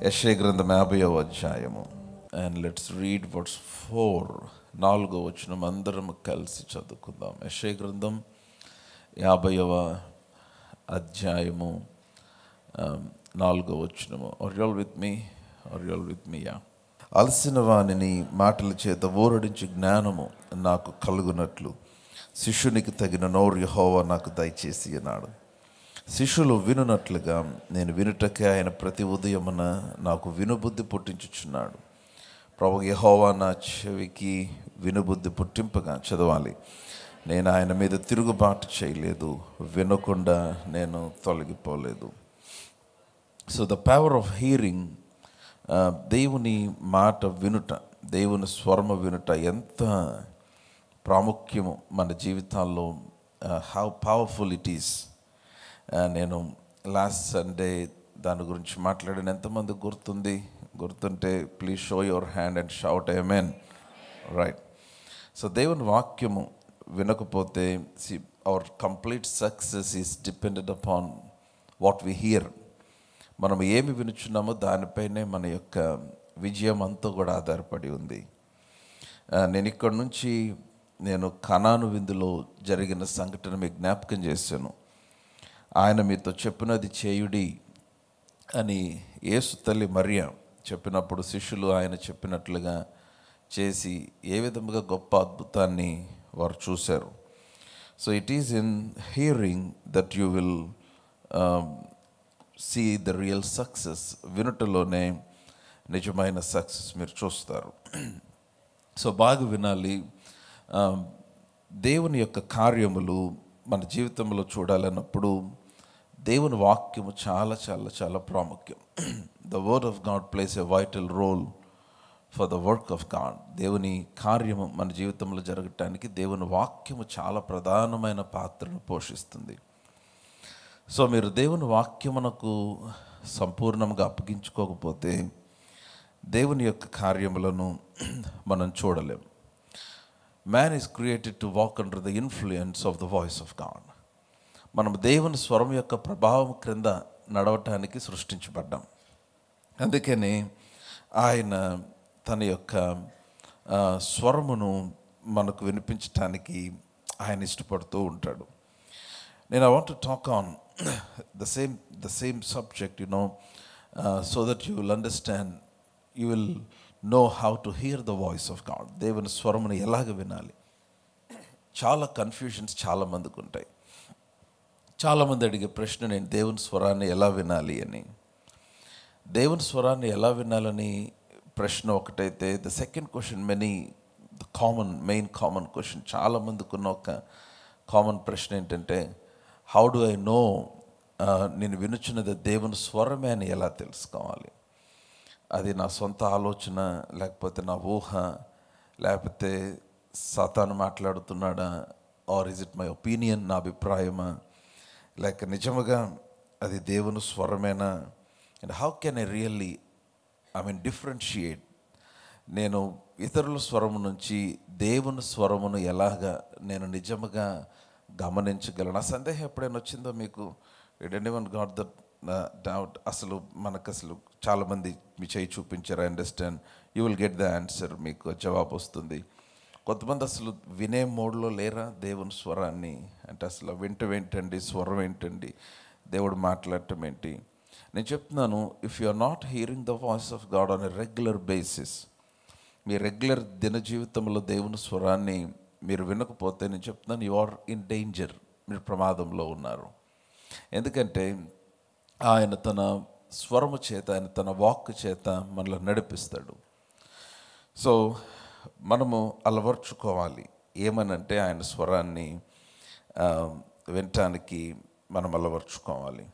యెషయా గ్రంథం 50వ అధ్యాయము. And let's read verse 4. 4వ వచనం అందరం కలిసి చదువుకుందాం. యెషయా గ్రంథం 50వ అధ్యాయము 4వ వచనము. ఆర్ యు ఆల్ విత్ మీ? అలసిన వానిని మాటల చేత ఊరడించి జ్ఞానము నాకు కలుగునట్లు శిష్యునికి తగిన నోరు యెహోవా నాకు దయచేసి అన్నాడు. శిష్యులు వినున్నట్లుగా నేను వినుటకే ఆయన ప్రతి ఉదయమున నాకు వినుబుద్ధి పుట్టించుచున్నాడు. ప్రభు యెహోవా నా చెవికి వినుబుద్ధి పుట్టింపగా చదవాలి. నేను ఆయన మీద తిరుగుబాటు చేయలేదు, వినకుండా నేను తొలగిపోలేదు. So the power of hearing, దేవుని మాట వినుట, దేవుని స్వరము వినుట ఎంత ప్రాముఖ్యము మన జీవితాల్లో. How powerful it is. నేను లాస్ట్ సండే దాని గురించి మాట్లాడిన ఎంతమంది గుర్తుంటే please show your hand and shout amen. Right. So దేవుని వాక్యము వినకపోతే our complete success is depended upon what we hear. మనం ఏమి వినుచున్నామో దానిపైనే మన యొక్క విజయం అంతా కూడా ఆధారపడి ఉంది. నేను ఇక్కడి నుంచి కనాను విందులో జరిగిన సంఘటన మీకు జ్ఞాపకం చేశాను. ఆయన మీతో చెప్పినది చేయుడి అని యేసు తల్లి మరియ చెప్పినప్పుడు శిష్యులు ఆయన చెప్పినట్లుగా చేసి ఏ విధముగా గొప్ప అద్భుతాన్ని వారు చూశారు. So it is in hearing that you will see the real success. వినుటలోనే నిజమైన సక్సెస్ మీరు చూస్తారు. సో బాగా వినాలి. దేవుని యొక్క కార్యములు మన జీవితంలో చూడాలన్నప్పుడు దేవుని వాక్యము చాలా చాలా చాలా ప్రాముఖ్యం. The word of God plays a vital role for the work of God. దేవుని కార్యము మన జీవితంలో జరగటానికి దేవుని వాక్యము చాలా ప్రధానమైన పాత్రను పోషిస్తుంది. సో మీరు దేవుని వాక్యమునకు సంపూర్ణంగా అప్పగించుకోకపోతే దేవుని యొక్క కార్యములను మనం చూడలేం. Man is created to walk under the influence of the voice of God. మనం దేవుని స్వరం యొక్క ప్రభావం క్రింద నడవటానికి సృష్టించబడ్డాం. అందుకని ఆయన తన యొక్క స్వరమును మనకు వినిపించటానికి ఆయన ఇష్టపడుతూ ఉంటాడు. I want to talk on the same subject, so that you will understand, you will know how to hear the voice of God. దేవుని స్వరమును ఎలాగ వినాలి. చాలా కన్ఫ్యూషన్స్ చాలామందికి ఉంటాయి. చాలామంది అడిగే ప్రశ్న, నేను దేవుని స్వరాన్ని ఎలా వినాలి అని. దేవుని స్వరాన్ని ఎలా వినాలని ప్రశ్న ఒకటైతే, the second question, main common question, చాలామందికి ఉన్న ఒక కామన్ ప్రశ్న ఏంటంటే, హౌ డు ఐ నో నేను వినుచున్నది దేవుని స్వరమే అని ఎలా తెలుసుకోవాలి? అది నా సొంత ఆలోచన, లేకపోతే నా ఊహ, లేకపోతే సాతాను మాట్లాడుతున్నాడా, or is it my opinion, నా అభిప్రాయమా, లేక నిజముగా అది దేవుని స్వరమేనా? And how can I really differentiate? నేను ఇతరుల స్వరము నుంచి దేవుని స్వరమును ఎలాగా నేను నిజముగా గమనించగలను? ఆ సందేహం ఎప్పుడైనా వచ్చిందో మీకు? It anyone got that doubt? అసలు చాలామంది మీ చేయి చూపించారు, I understand, you will get the answer, మీకు జవాబు వస్తుంది. కొంతమంది అసలు వినే మోడ్లో లేరా దేవుని స్వరాన్ని? అంటే అసలు ఏంటండి, స్వరం ఏంటండి, దేవుడు మాట్లాడటం ఏంటి? నేను చెప్తున్నాను, if you are not hearing the voice of God on a regular basis, మీ రెగ్యులర్ దిన జీవితంలో దేవుని స్వరాన్ని మీరు వినకపోతే, నేను చెప్తున్నాను, యు ఆర్ ఇన్ డేంజర్, మీరు ప్రమాదంలో ఉన్నారు. ఎందుకంటే ఆయన తన స్వరము చేత, ఆయన తన వాక్ చేత మనల్ని నడిపిస్తాడు. సో మనము అలవర్చుకోవాలి. ఏమనంటే ఆయన స్వరాన్ని వినటానికి మనం అలవర్చుకోవాలి.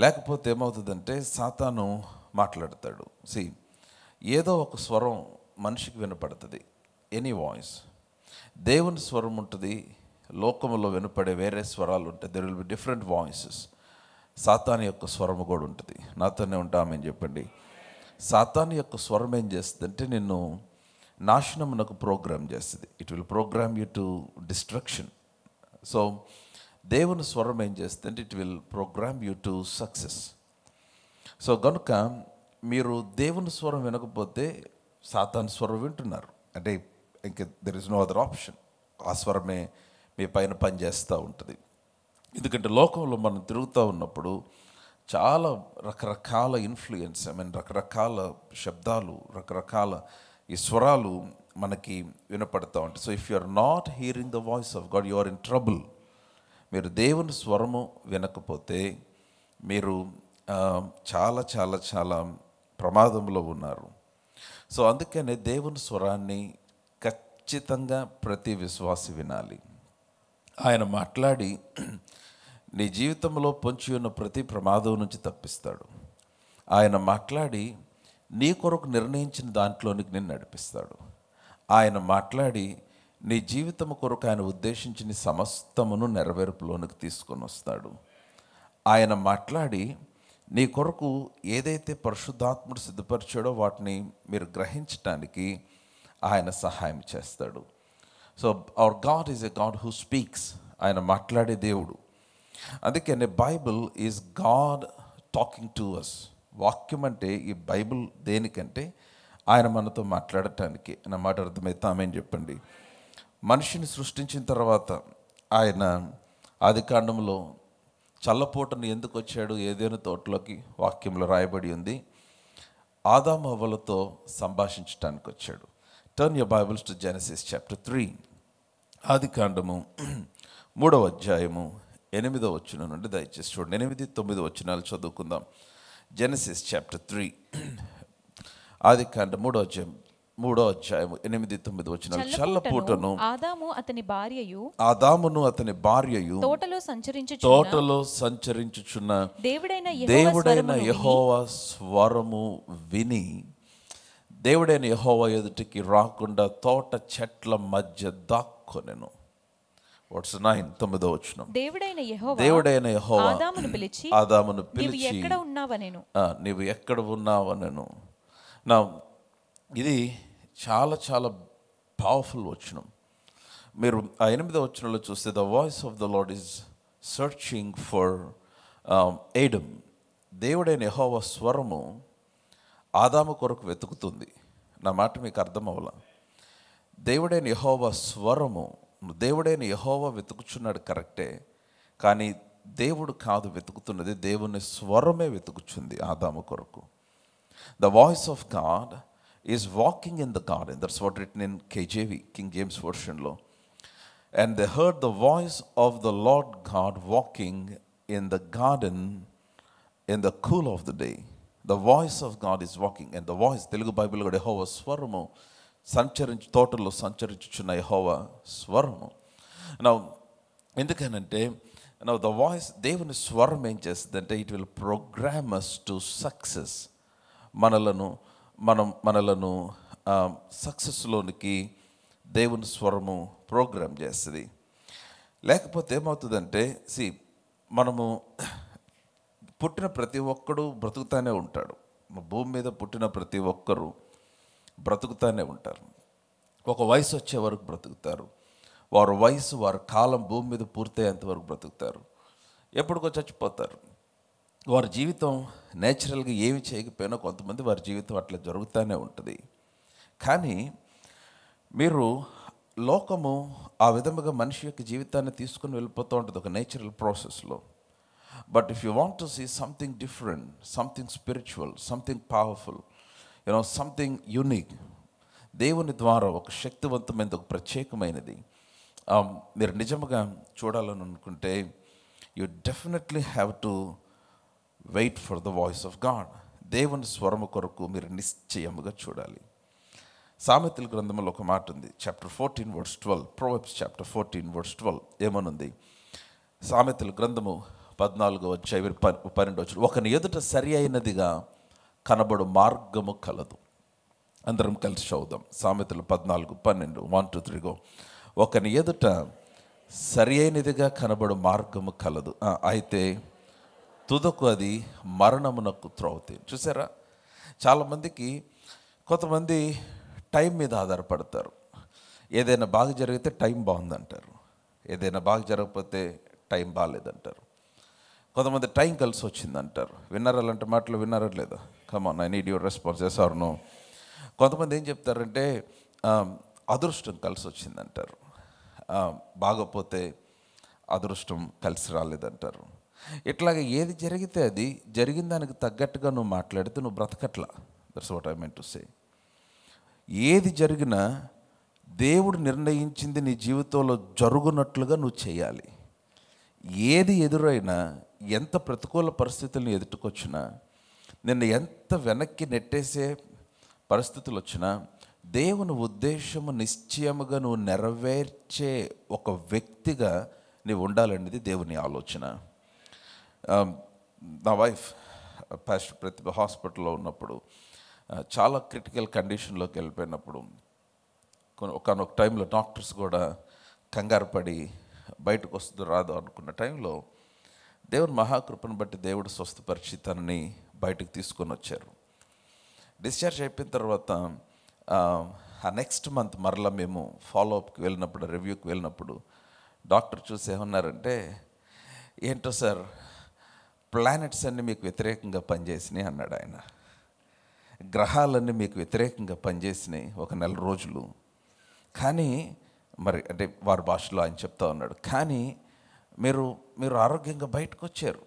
లేకపోతే ఏమవుతుందంటే సాతాను మాట్లాడతాడు. ఏదో ఒక స్వరం మనిషికి వినపడుతుంది, ఎనీ వాయిస్. దేవుని స్వరం ఉంటుంది, లోకంలో వినపడే వేరే స్వరాలు ఉంటాయి. There will be different voices. సాతాను యొక్క స్వరము కూడా ఉంటుంది. నాతోనే ఉంటామని చెప్పండి. సాతాను యొక్క స్వరం ఏం చేస్తుందంటే నిన్ను నాశనమునకు ప్రోగ్రామ్ చేస్తుంది. It will program you to destruction. So దేవుని స్వరం ఏం చేస్తుందంటే it will program you to success. So కనుక మీరు దేవుని స్వరం వినకపోతే సాతాను స్వరం వింటున్నారు. అంటే ఇంక there is no other option. ఆ స్వరమే మీ పైన పనిచేస్తూ ఉంటుంది. ఎందుకంటే లోకంలో మనం తిరుగుతూ ఉన్నప్పుడు చాలా రకరకాల ఇన్ఫ్లుయెన్స్, రకరకాల శబ్దాలు, రకరకాల ఈ స్వరాలు మనకి వినపడతా ఉంటాయి. So if you are not hearing the voice of God, you are in trouble. మీరు దేవుని స్వరము వినకపోతే మీరు చాలా చాలా చాలా ప్రమాదంలో ఉన్నారు. సో అందుకనే దేవుని స్వరాన్ని ఖచ్చితంగా ప్రతి విశ్వాసి వినాలి. ఆయన మాట్లాడి నీ జీవితంలో పొంచి ఉన్న ప్రతి ప్రమాదం నుంచి తప్పిస్తాడు. ఆయన మాట్లాడి నీ కొరకు నిర్ణయించిన దాంట్లోనికి నిన్ను నడిపిస్తాడు. ఆయన మాట్లాడి నీ జీవితం కొరకు ఆయన ఉద్దేశించిన సమస్తమును నెరవేర్పులోనికి తీసుకొని వస్తాడు. ఆయన మాట్లాడి నీ కొరకు ఏదైతే పరిశుద్ధాత్ముడు సిద్ధపరిచాడో వాటిని మీరు గ్రహించటానికి ఆయన సహాయం చేస్తాడు. So our God is a God who speaks. ఆయన మాట్లాడే దేవుడు. అందుకనే Bible is God talking to us. వాక్యం అంటే ఈ బైబిల్ దేనికంటే ఆయన మనతో మాట్లాడటానికి. నా మాట అర్థమైతే ఆమేన్ చెప్పండి. మనిషిని సృష్టించిన తర్వాత ఆయన ఆదికాండంలో చల్లపోటను ఎందుకు వచ్చాడు ఏదైనా తోటలోకి వాక్యంలో రాయబడి ఉంది. ఆదాము హవ్వలతో సంభాషించడానికి వచ్చాడు. Turn your Bibles to Genesis chapter 3. ఆదికాండము 3వ అధ్యాయము 8వ వచనం నుండి దయచేసి చూడండి. 8, 9 వచనాలు చదువుకుందాం. జెనసిస్ చాప్టర్ 3, ఆదికాండం 3వ అధ్యాయము 8, 9 వచనాలు. చల్లపూటను ఆదామును అతని భార్యయు తోటలో సంచరించుచున్న దేవుడైన యెహోవా స్వరము విని దేవుడైన యెహోవా ఎదుటికి రాకుండా తోట చెట్ల మధ్య దాక్కొనెను. వాట్స్ 9, 9వ వచనం. దేవుడైన యెహోవా ఆదామును పిలిచి నీవు ఎక్కడ ఉన్నావనెను. నా ఇది చాలా చాలా పవర్ఫుల్ వచనం. మీరు ఆ 8వ వచనంలో చూస్తే the voice of the Lord is searching for Adam. దేవుడైన యెహోవా స్వరము ఆదాము కొరకు వెతుకుతుంది. నా మాట మీకు అర్థం అవ్వాల. దేవుడైన యెహోవా స్వరము, దేవుడైన యెహోవా వెతుకుచున్నాడు కరెక్టే, కానీ దేవుడు కాదు వెతుకుతున్నది, దేవుని స్వరమే వెతుకుచుంది ఆదాము కొరకు. The voice of God is walking in the garden. That's what written in KJV, King James Version lo. And they heard the voice of the Lord God walking in the garden in the cool of the day. The voice of God is walking. And the voice, Telugu Bible lo Yehova swaramu sancharinchu totalo sancharichuchunna Yehova swaramu. Now endukanante now the voice దేవుని స్వరం ఏం చేస్తుందంటే it will program us to success. మనలను సక్సెస్లోనికి దేవుని స్వరము programme చేస్తుంది. లేకపోతే ఏమవుతుందంటే మనము పుట్టిన ప్రతి ఒక్కడు బ్రతుకుతానే ఉంటాడు. భూమి మీద పుట్టిన ప్రతి ఒక్కరు బ్రతుకుతానే ఉంటారు. ఒక వయసు వచ్చే వరకు బ్రతుకుతారు. వారి కాలం భూమి మీద పూర్తయ్యేంత వరకు బ్రతుకుతారు. ఎప్పటికో చచ్చిపోతారు. వారి జీవితం నేచురల్గా ఏమి చేయకపోయినా కొంతమంది వారి జీవితం అట్లా జరుగుతూనే ఉంటుంది. కానీ మీరు లోకము ఆ విధముగా మనిషి యొక్క జీవితాన్ని తీసుకుని వెళ్ళిపోతూ ఉంటుంది ఒక నేచురల్ ప్రాసెస్లో. But if you want to see something different, something spiritual, something powerful, something unique, దేవుని ద్వారా ఒక శక్తివంతమైనది, ఒక ప్రత్యేకమైనది మీరు నిజంగా చూడాలని అనుకుంటే you definitely have to wait for the voice of God. దేవుని స్వరము కొరకు మీరు నిశ్చయముగా చూడాలి. సామెతల గ్రంథంలో ఒక మాట ఉంది, chapter 14 verse 12, Proverbs chapter 14 verse 12 ఏమనుంది? సామెతల గ్రంథము 14వ అధ్యాయం 12 ఒకని ఎదుట సరి అయినదిగా కనబడు మార్గము కలదు. అందరం కలిసి చదువుదాం. సామెతలు 14:12 1 2 3 గో. ఒకని ఎదుట సరి అయినదిగా కనబడు మార్గము కలదు, అయితే తుదకు అది మరణమునకు త్రోవతే. చూసారా, చాలామందికి కొంతమంది టైం మీద ఆధారపడతారు. ఏదైనా బాగా జరిగితే టైం బాగుందంటారు, ఏదైనా బాగా జరగకపోతే టైం బాగాలేదంటారు. కొంతమంది టైం కలిసి వచ్చిందంటారు. విన్నారా? అలాంటి మాటలు విన్నారా లేదా? Come on, I need your response, yes or no. కొంతమంది ఏం చెప్తారంటే అదృష్టం కలిసి వచ్చిందంటారు, బాగపోతే అదృష్టం కలిసి రాలేదంటారు. ఇట్లాగే ఏది జరిగితే అది జరిగిన దానికి తగ్గట్టుగా నువ్వు మాట్లాడితే నువ్వు బ్రతకట్లా. That's what I meant to say. ఏది జరిగినా దేవుడు నిర్ణయించింది నీ జీవితంలో జరుగునట్లుగా నువ్వు చేయాలి. ఏది ఎదురైనా, ఎంత ప్రతికూల పరిస్థితులను ఎదుర్కొచ్చినా, నిన్ను ఎంత వెనక్కి నెట్టేసే పరిస్థితులు వచ్చినా, దేవుని ఉద్దేశము నిశ్చయముగా నువ్వు నెరవేర్చే ఒక వ్యక్తిగా నీవు ఉండాలనేది దేవుని ఆలోచన. నా వైఫ్ పాస్టర్ ప్రతిభ హాస్పిటల్లో ఉన్నప్పుడు, చాలా క్రిటికల్ కండిషన్లోకి వెళ్ళిపోయినప్పుడు, ఒకనొక టైంలో డాక్టర్స్ కూడా కంగారు పడి బయటకు వస్తుందో రాదో అనుకున్న టైంలో దేవుని మహాకృపను బట్టి దేవుడు స్వస్థపరిచి తనని బయటకు తీసుకొని వచ్చారు. డిశ్చార్జ్ అయిపోయిన తర్వాత ఆ నెక్స్ట్ మంత్ మరలా మేము ఫాలోఅప్కి వెళ్ళినప్పుడు, రివ్యూకి వెళ్ళినప్పుడు డాక్టర్ చూసి ఏమన్నారంటే, ఏంటో సార్ ప్లానెట్స్ అన్నీ మీకు వ్యతిరేకంగా పనిచేసినాయి అన్నాడు ఆయన. గ్రహాలన్నీ మీకు వ్యతిరేకంగా పనిచేసినాయి ఒక నెల రోజులు, కానీ మరి అంటే వారి భాషలో ఆయన చెప్తా ఉన్నాడు, కానీ మీరు ఆరోగ్యంగా బయటకు వచ్చారు.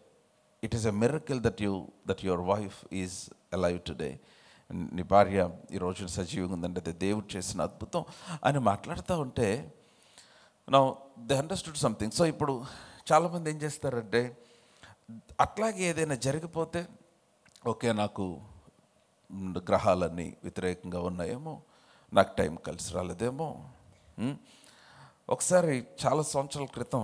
It is a miracle that your wife is alive today. నీ భార్య ఈ రోజున సజీవంగా ఉందంటే అది దేవుడు చేసిన అద్భుతం అని మాట్లాడుతూ ఉంటే, now they understood something. So ఇప్పుడు చాలామంది ఏం చేస్తారంటే, అట్లాగే ఏదైనా జరిగిపోతే ఓకే నాకు గ్రహాలన్నీ వ్యతిరేకంగా ఉన్నాయేమో, నాకు టైం కలిసి రాలేదేమో. ఒకసారి చాలా సంవత్సరాల క్రితం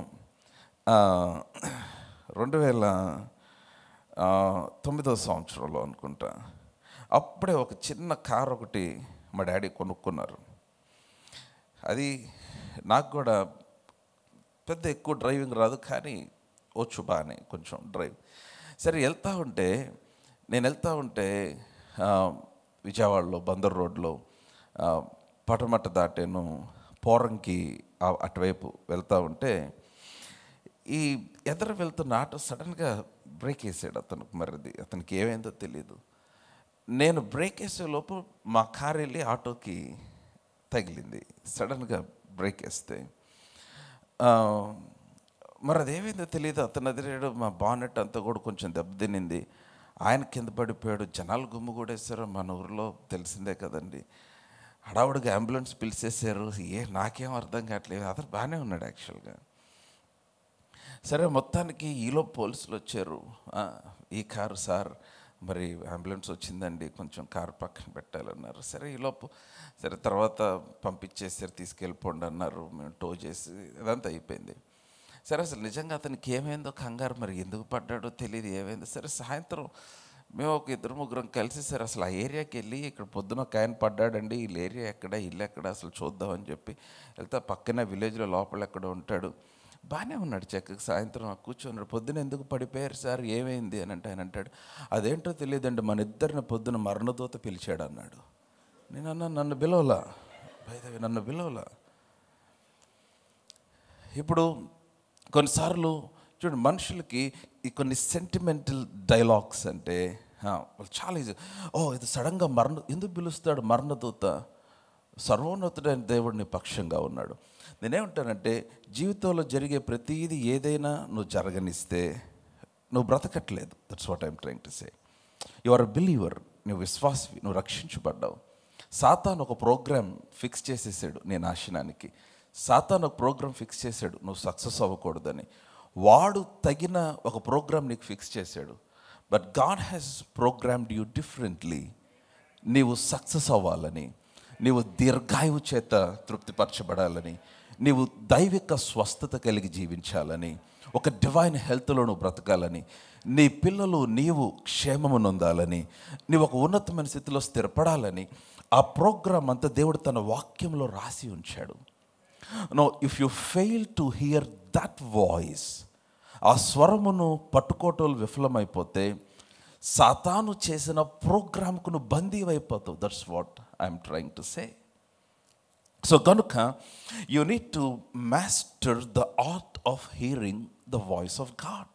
2009 సంవత్సరంలో అనుకుంటా, అప్పుడే ఒక చిన్న కార్ ఒకటి మా డాడీ కొనుక్కున్నారు. అది నాకు కూడా పెద్ద ఎక్కువ డ్రైవింగ్ రాదు, కానీ వచ్చు బాగానే కొంచెం డ్రైవ్. సరే నేను వెళ్తూ ఉంటే విజయవాడలో బందర్ రోడ్లో పటమట దాటాను, పోరంకి అటువైపు వెళ్తూ ఉంటే ఈ ఎదురు వెళ్తున్న ఆటో సడన్గా బ్రేక్ వేసాడు అతనికి. మరిది అతనికి ఏమైందో తెలియదు. నేను బ్రేక్ వేసే లోపు మా కారు వెళ్ళి ఆటోకి తగిలింది. సడన్గా బ్రేక్ వేస్తే మరి అదేమైందో తెలియదు, అతను ఎదిరాడు, మా బానెట్ అంతా కూడా కొంచెం దెబ్బతినింది. ఆయన కింద పడిపోయాడు, జనాలు గుమ్ము కూడా వేశారు. మన ఊరిలో తెలిసిందే కదండి. హడావుడిగా అంబులెన్స్ పిలిచేశారు. నాకేం అర్థం కావట్లేదు. అతను బాగానే ఉన్నాడు యాక్చువల్గా. సరే మొత్తానికి ఈలో పోలీసులు వచ్చారు. ఈ కారు సార్ మరి అంబులెన్స్ వచ్చిందండి, కొంచెం కారు పక్కన పెట్టాలన్నారు. సరే ఈలోపు సరే తర్వాత పంపించేసారు, తీసుకెళ్ళిపోండి అన్నారు. మేము టో చేసి ఇదంతా అయిపోయింది. సరే అసలు నిజంగా అతనికి ఏమైందో కంగారు, మరి ఎందుకు పడ్డాడో తెలియదు, ఏమైందో. సరే సాయంత్రం మేము ఒక 2-3 కలిసి సరే అసలు ఆ ఏరియాకి వెళ్ళి, ఇక్కడ పొద్దున ఒక ఆయన పడ్డాడండి, వీళ్ళ ఏరియా ఎక్కడ, ఇల్లు ఎక్కడ అసలు చూద్దామని చెప్పి వెళ్తే పక్కన విలేజ్లో లోపల ఎక్కడ ఉంటాడు. బాగానే ఉన్నాడు చక్కగా. సాయంత్రం కూర్చున్నాడు. పొద్దున ఎందుకు పడిపోయారు సార్, ఏమైంది అని అంటే ఆయన అంటాడు, అదేంటో తెలియదండి, మన ఇద్దరిని పొద్దున మరణదూత పిలిచాడు అన్నాడు. నేను అన్నా, నన్ను పిలవలా, నన్ను పిలవలా. ఇప్పుడు కొన్నిసార్లు చూడండి, మనుషులకి ఈ కొన్ని సెంటిమెంటల్ డైలాగ్స్ అంటే వాళ్ళు చాలా ఈజీ. ఇది సడన్గా ఎందుకు పిలుస్తాడు మరణదూత? సర్వోన్నతుడైన దేవుడిని పక్షంగా ఉన్నాడు. నేనేమంటానంటే, జీవితంలో జరిగే ప్రతీది ఏదైనా నువ్వు జరగనిస్తే నువ్వు బ్రతకట్లేదు. That's what I'm trying to say. You are a believer, నువ్వు విశ్వాసవి, నువ్వు రక్షించబడ్డావు. సాతాను ఒక ప్రోగ్రామ్ ఫిక్స్ చేసేసాడు నీ నాశనానికి. సాతాను ఒక ప్రోగ్రామ్ ఫిక్స్ చేశాడు నువ్వు సక్సెస్ అవ్వకూడదని. వాడు తగిన ఒక ప్రోగ్రామ్ నీకు ఫిక్స్ చేశాడు. But God has programmed you differently. నీవు సక్సెస్ అవ్వాలని, నీవు దీర్ఘాయువు చేత తృప్తిపరచబడాలని, నీవు దైవిక స్వస్థత కలిగి జీవించాలని, ఒక డివైన్ హెల్త్లో నువ్వు బ్రతకాలని, నీ పిల్లలు నీవు క్షేమము నొందాలని, నీవు ఒక ఉన్నతమైన స్థితిలో స్థిరపడాలని ఆ ప్రోగ్రాం అంతా దేవుడు తన వాక్యంలో రాసి ఉంచాడు. No, if you fail to hear that voice, ఆ స్వరమును పట్టుకోవటం విఫలమైపోతే సాతాను చేసిన ప్రోగ్రామ్కు నువ్వు బందీ అయిపోతావు. That's what I'm trying to say. So కనుక you need to master the art of hearing the voice of God.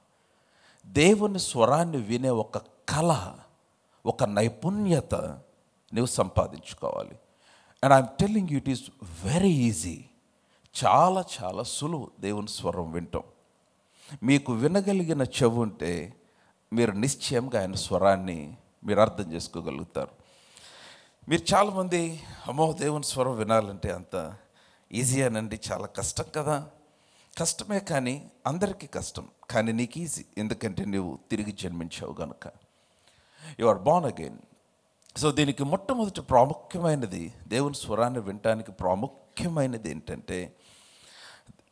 దేవుని స్వరాన్ని వినే ఒక కళ, ఒక నైపుణ్యత నువ్వు సంపాదించుకోవాలి. And I'm telling you it is very easy. చాలా చాలా సులువు దేవుని స్వరం వింటాం. మీకు వినగలిగిన చెవు ఉంటే మీరు నిశ్చయంగా ఆయన స్వరాన్ని మీరు అర్థం చేసుకోగలుగుతారు. మీరు చాలామంది అమ్మో దేవుని స్వరం వినాలంటే అంత ఈజీ అనండి, చాలా కష్టం కదా. కష్టమే, కానీ అందరికీ కష్టం, కానీ నీకు ఈజీ. ఎందుకంటే నువ్వు తిరిగి జన్మించావు కనుక. You are born again. So దీనికి మొట్టమొదటి ప్రాముఖ్యమైనది, దేవుని స్వరాన్ని వినటానికి ప్రాముఖ్యమైనది ఏంటంటే,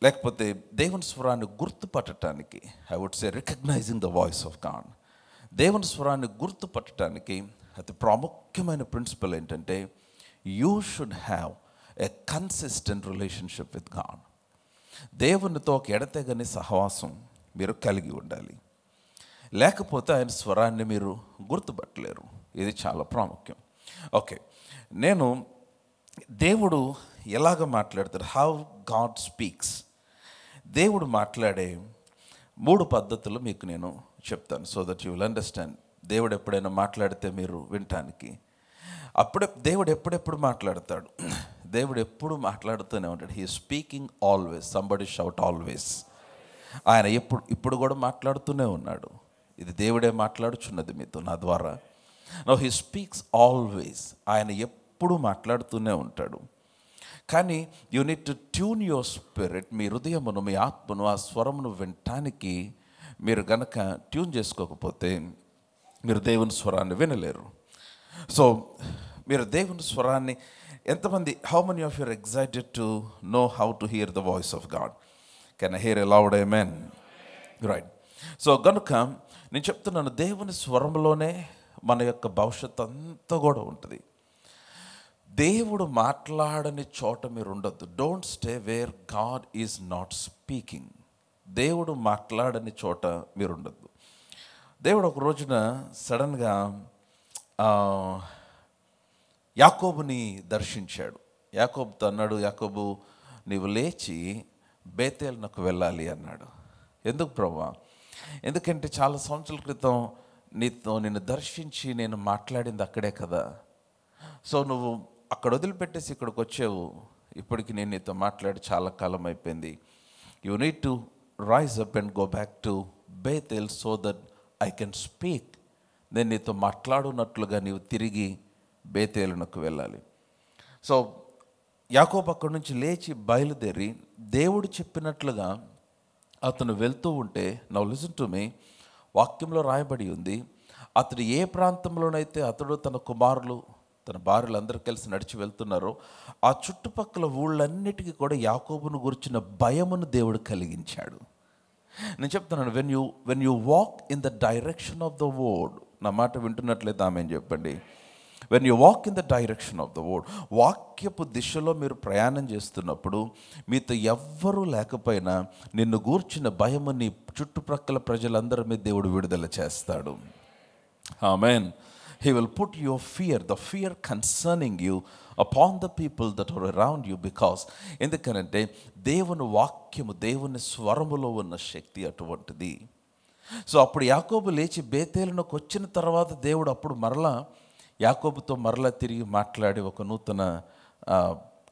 లేకపోతే దేవుని స్వరాన్ని గుర్తుపట్టడానికి, I would say recognising the voice of God. దేవుని స్వరాన్ని గుర్తుపట్టడానికి అతి ప్రాముఖ్యమైన ప్రిన్సిపల్ ఏంటంటే, you should have a consistent relationship with God. దేవునితో ఒక ఎడతెగని సహవాసం మీరు కలిగి ఉండాలి. లేకపోతే ఆయన స్వరాన్ని మీరు గుర్తుపట్టలేరు. ఇది చాలా ప్రాముఖ్యం. ఓకే, నేను దేవుడు ఎలాగ మాట్లాడతాడు, హౌ గాడ్ స్పీక్స్. దేవుడు మాట్లాడే 3 పద్ధతులు మీకు నేను చెప్తాను, so that you will understand. దేవుడు ఎప్పుడైనా మాట్లాడితే మీరు వినటానికి, దేవుడు ఎప్పుడెప్పుడు మాట్లాడతాడు, దేవుడు ఎప్పుడు మాట్లాడుతూనే ఉంటాడు. He is speaking always. Somebody shout always. ఆయన ఇప్పుడు కూడా మాట్లాడుతూనే ఉన్నాడు. ఇది దేవుడే మాట్లాడుచున్నది మీతో నా ద్వారా. Now he speaks always. ఆయన ఎప్పుడు మాట్లాడుతూనే ఉంటాడు. కానీ you need to tune your spirit, మీ హృదయమును, మీ ఆత్మను ఆ స్వరమును వినటానికి మీరు గనక ట్యూన్ చేసుకోకపోతే మీరు దేవుని స్వరాన్ని వినలేరు. సో మీరు దేవుని స్వరాన్ని ఎంతమంది, how many of your excited to know how to hear the voice of God? Can I hear a loud amen? Right. So గనుక నేను చెప్తున్నాను, దేవుని స్వరంలోనే మన యొక్క భవిష్యత్తు అంతా కూడా ఉంటుంది. దేవుడు మాట్లాడని చోట మీరు ఉండొద్దు. Don't stay where God is not speaking. దేవుడు మాట్లాడని చోట మీరు ఉండొద్దు. దేవుడు ఒక రోజున సడన్గా యాకోబుని దర్శించాడు. యాకోబుతో అన్నాడు, యాకోబు నీవు లేచి బేతేలునకు వెళ్ళాలి అన్నాడు. ఎందుకు ప్రభువా? ఎందుకంటే చాలా సంవత్సరాల క్రితం నిన్ను దర్శించి నేను మాట్లాడింది అక్కడే కదా. సో నువ్వు అక్కడ వదిలిపెట్టేసి ఇక్కడికి వచ్చావు. ఇప్పటికి నేను నీతో మాట్లాడి చాలా కాలం అయిపోయింది. You need to rise up and go back to Bethel so that I can speak. నేను నీతో మాట్లాడున్నట్లుగా నీవు తిరిగి బేతేలునకు వెళ్ళాలి. సో యాకోబు అక్కడి నుంచి లేచి బయలుదేరి దేవుడు చెప్పినట్లుగా అతను వెళ్తూ ఉంటే, నౌ లిసన్ టు మీ, వాక్యంలో రాయబడి ఉంది, అతడు ఏ ప్రాంతంలోనైతే అతడు తన కుమారులు తన భార్యలు అందరూ కలిసి నడిచి వెళ్తున్నారో ఆ చుట్టుపక్కల ఊళ్ళన్నిటికీ కూడా యాకోబును గురించిన భయమును దేవుడు కలిగించాడు. నేను చెప్తున్నాను, when you walk in the direction of the word, నా మాట వింటున్నట్లయితే ఆమెను చెప్పండి. When you walk in the direction of the word, వాక్యపు దిశలో మీరు ప్రయాణం చేస్తున్నప్పుడు మీతో ఎవ్వరూ లేకపోయినా నిన్ను గూర్చిన భయము నీ చుట్టుప్రక్కల ప్రజలందరి మీద దేవుడు విడుదల చేస్తాడు. ఆమేన్. He will put your fear, the fear concerning you, upon the people that are around you, because ఎందుకనంటే దేవుని వాక్యము, దేవుని స్వరములో ఉన్న శక్తి అటువంటిది. సో అప్పుడు యాకోబు లేచి బేతేలునకు వచ్చిన తర్వాత దేవుడు అప్పుడు మరలా యాకోబుతో మరలా తిరిగి మాట్లాడి ఒక నూతన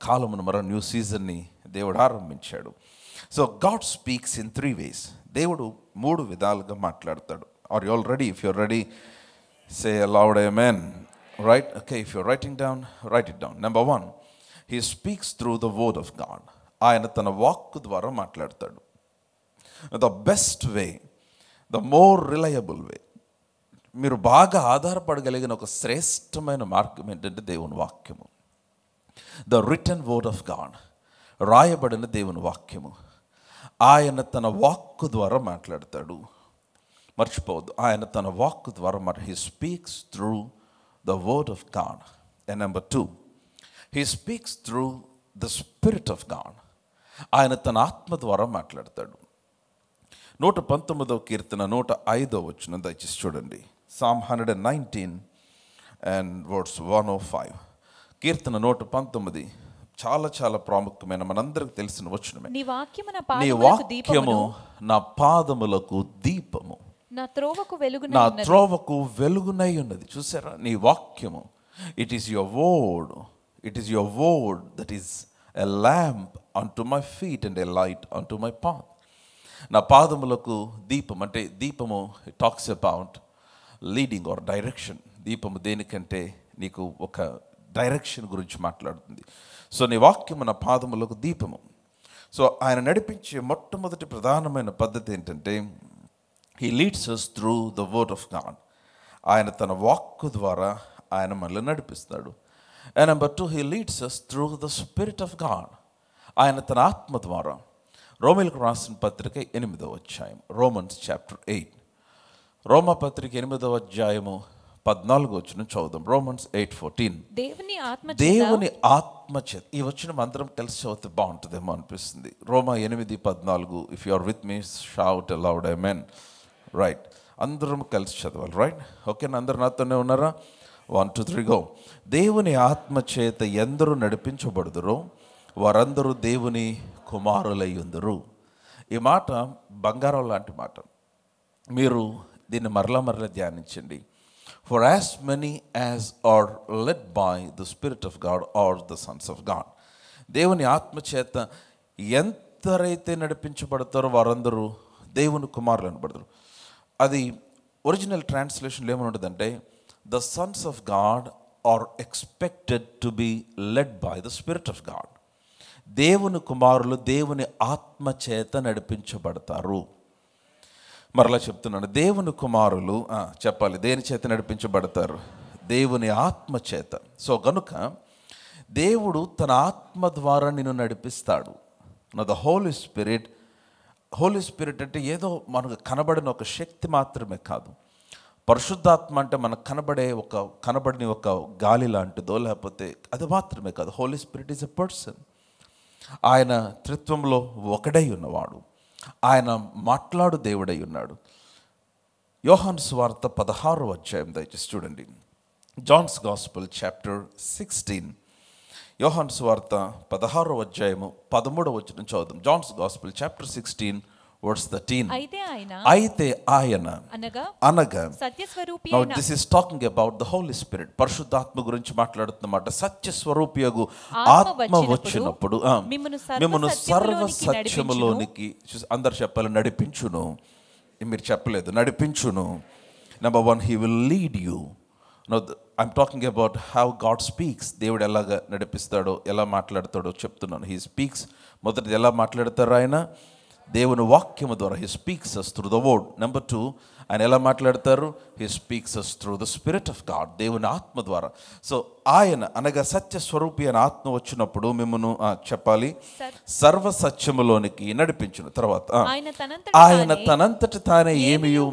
కాలమును, మరో న్యూ సీజన్ని దేవుడు ఆరంభించాడు. So God speaks in 3 ways. దేవుడు 3 విధాలుగా మాట్లాడతాడు. Are you all ready? If you're ready, say aloud amen. Right? Okay, if you're writing down, write it down. Number 1, he speaks through the word of God. ఆయన తన వాక్కు ద్వారా మాట్లాడతాడు. The best way, the more reliable way, మీరు బాగా ఆధారపడగలిగిన ఒక శ్రేష్టమైన మార్గం ఏంటంటే దేవుని వాక్యము. The written word of God, రాయబడిన దేవుని వాక్యము. ఆయన తన వాక్కు ద్వారా మాట్లాడతాడు. మర్చిపోవద్దు, ఆయన తన వాక్కు ద్వారా he speaks through the word of God. And number 2, he speaks through the spirit of God. ఆయన తన ఆత్మ ద్వారా మాట్లాడతాడు. 119వ కీర్తన 105వ వచనం దయచేసి చూడండి. Psalm 119 and verse 105. కీర్తన 119 చాలా చాలా ప్రాముఖ్యమైన, మనందరికి తెలిసిన వచనమే. నీ వాక్యము నా పాదములకు దీపము, నా త్రోవకు వెలుగునై ఉన్నది. చూసారా, నీ వాక్యము, it is your word that is a lamp unto my feet and a light unto my path. నా పాదములకు దీపం, అంటే దీపము talks about leading or direction. దీపము దేనికంటే నీకు ఒక డైరెక్షన్ గురించి మాట్లాడుతుంది. సో నీ వాక్యము నా పాదములకు దీపము. సో ఆయన నడిపించే మొట్టమొదటి ప్రధానమైన పద్ధతి ఏంటంటే, he leads us through the word of God. ఆయన తన వాక్కు ద్వారా ఆయన మనల్ని నడిపిస్తాడు. And number 2, he leads us through the spirit of God. ఆయన తన ఆత్మ ద్వారా. రోమీలకు రాసిన పత్రిక 8వ అధ్యాయం, రోమన్స్ చాప్టర్ 8. రోమా పత్రిక 8వ అధ్యాయము 14వ వచనం చదువుదాం. రోమన్స్ 8:14. దేవుని ఆత్మ చేత. ఈ వచనం అందరం కలిసి చదివితే బాగుంటుందేమో అనిపిస్తుంది. రోమా 8:14. If you are with me shout aloud amen. Right, అందరం కలిసి చదవాలి. రైట్, ఓకేనా? అందరు నాతోనే ఉన్నారా? 1 2 3 గో. దేవుని ఆత్మ చేత ఎందరూ నడిపించబడుదురో వారందరూ దేవుని కుమారులయ్యుందురు. ఈ మాట బంగారం లాంటి మాట. మీరు దీన్ని మరలా ధ్యానించండి. For as many as are led by the Spirit of God are the sons of God. దేవుని ఆత్మ చేత ఎంతరైతే నడిపించబడతారో వారందరూ దేవుని కుమారులు అనబడతారు. అది ఒరిజినల్ ట్రాన్స్లేషన్లో ఏమని ఉంటుందంటే, the sons of God are expected to be led by the spirit of God. దేవుని కుమారులు దేవుని ఆత్మ చేత నడిపించబడతారు. మరలా చెప్తున్నాను, దేవుని కుమారులు చెప్పాలి దేని చేత నడిపించబడతారు? దేవుని ఆత్మ చేత. సో గనుక దేవుడు తన ఆత్మ ద్వారా నిన్ను నడిపిస్తాడు. ద హోలీ స్పిరిట్ అంటే ఏదో మనకు కనబడిన ఒక శక్తి మాత్రమే కాదు. పరిశుద్ధాత్మ అంటే మనకు కనబడిన ఒక గాలి లాంటిదో, లేకపోతే అది మాత్రమే కాదు. Holy Spirit is a person. ఆయన త్రిత్వంలో ఒకడై ఉన్నవాడు. ఆయన మాట్లాడు దేవుడై ఉన్నాడు. యోహాను సువార్త 16వ అధ్యాయం దయచేసి చూడండి. Johne's gospel chapter 16. యోహాను సువార్త 16వ అధ్యాయము 13వ వచనం చదువుదాం. Johne's gospel chapter 16 verse 13. అయితే ఆయన అనగా సత్యస్వరూపి. Now this is talking about the Holy Spirit. పరిశుద్ధాత్మ గురించి మాట్లాడుతున్నమాట. సత్యస్వరూపియగు ఆత్మ వచ్చినప్పుడు మిమ్మును సర్వ సత్యములోనికి, అందరు చెప్పాలి, నడిపించును. మీరు చెప్పలేదు, నడిపించును. Number 1, he will lead you. Now I'm talking about how God speaks. దేవుడు ఎలాగా నడిపిస్తాడో, ఎలా మాట్లాడతాడో చెప్తున్నాను. He speaks. మొదటిది ఎలా మాట్లాడతారు ఆయన? దేవుని వాక్యము ద్వారా. He speaks us through the word. Number 2, ఆయన ఎలా మాట్లాడతారు? He speaks us through the spirit of God, దేవుని ఆత్మ ద్వారా. సో ఆయన అనగా సత్య స్వరూపి అయిన ఆత్మ వచ్చినప్పుడు మిమ్మల్ని చెప్పాలి సర్వ సత్యములోనికి నడిపించును. తర్వాత ఆయన తనంతట తానే ఏమియు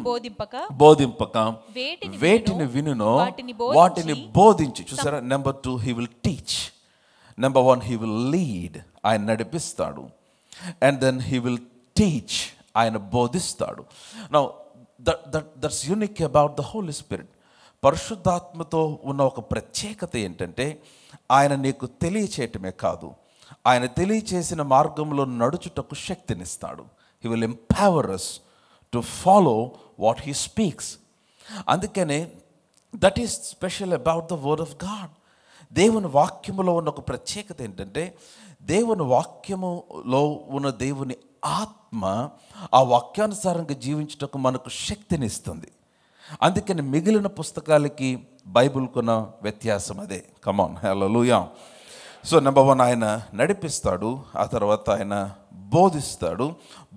బోధింపక వేటిని వినునో వాటిని బోధించి. చూసారా? Number 2, he will teach. Number 1, he will lead. ఆయన నడిపిస్తాడు. And then he will teach. ఆయన బోధిస్తాడు. Now that's unique about the Holy Spirit. పరిశుద్ధాత్మతో ఉన్న ఒక ప్రత్యేకత ఏంటంటే, ఆయన నీకు తెలియచేయటమే కాదు, ఆయన తెలియచేసిన మార్గంలో నడుచుటకు శక్తినిస్తాడు. He will empower us to follow what he speaks. అందుకనే that is special about the word of God. దేవుని వాక్యములో ఉన్న ఒక ప్రత్యేకత ఏంటంటే, దేవుని వాక్యములో ఉన్న దేవుని ఆత్మ ఆ వాక్యానుసారంగా జీవించుటకు మనకు శక్తినిస్తుంది. అందుకని మిగిలిన పుస్తకాలకి బైబిల్కున్న వ్యత్యాసం అదే. కమాన్, హల్లెలూయా. సో నెంబర్ 1, ఆయన నడిపిస్తాడు. ఆ తర్వాత ఆయన బోధిస్తాడు.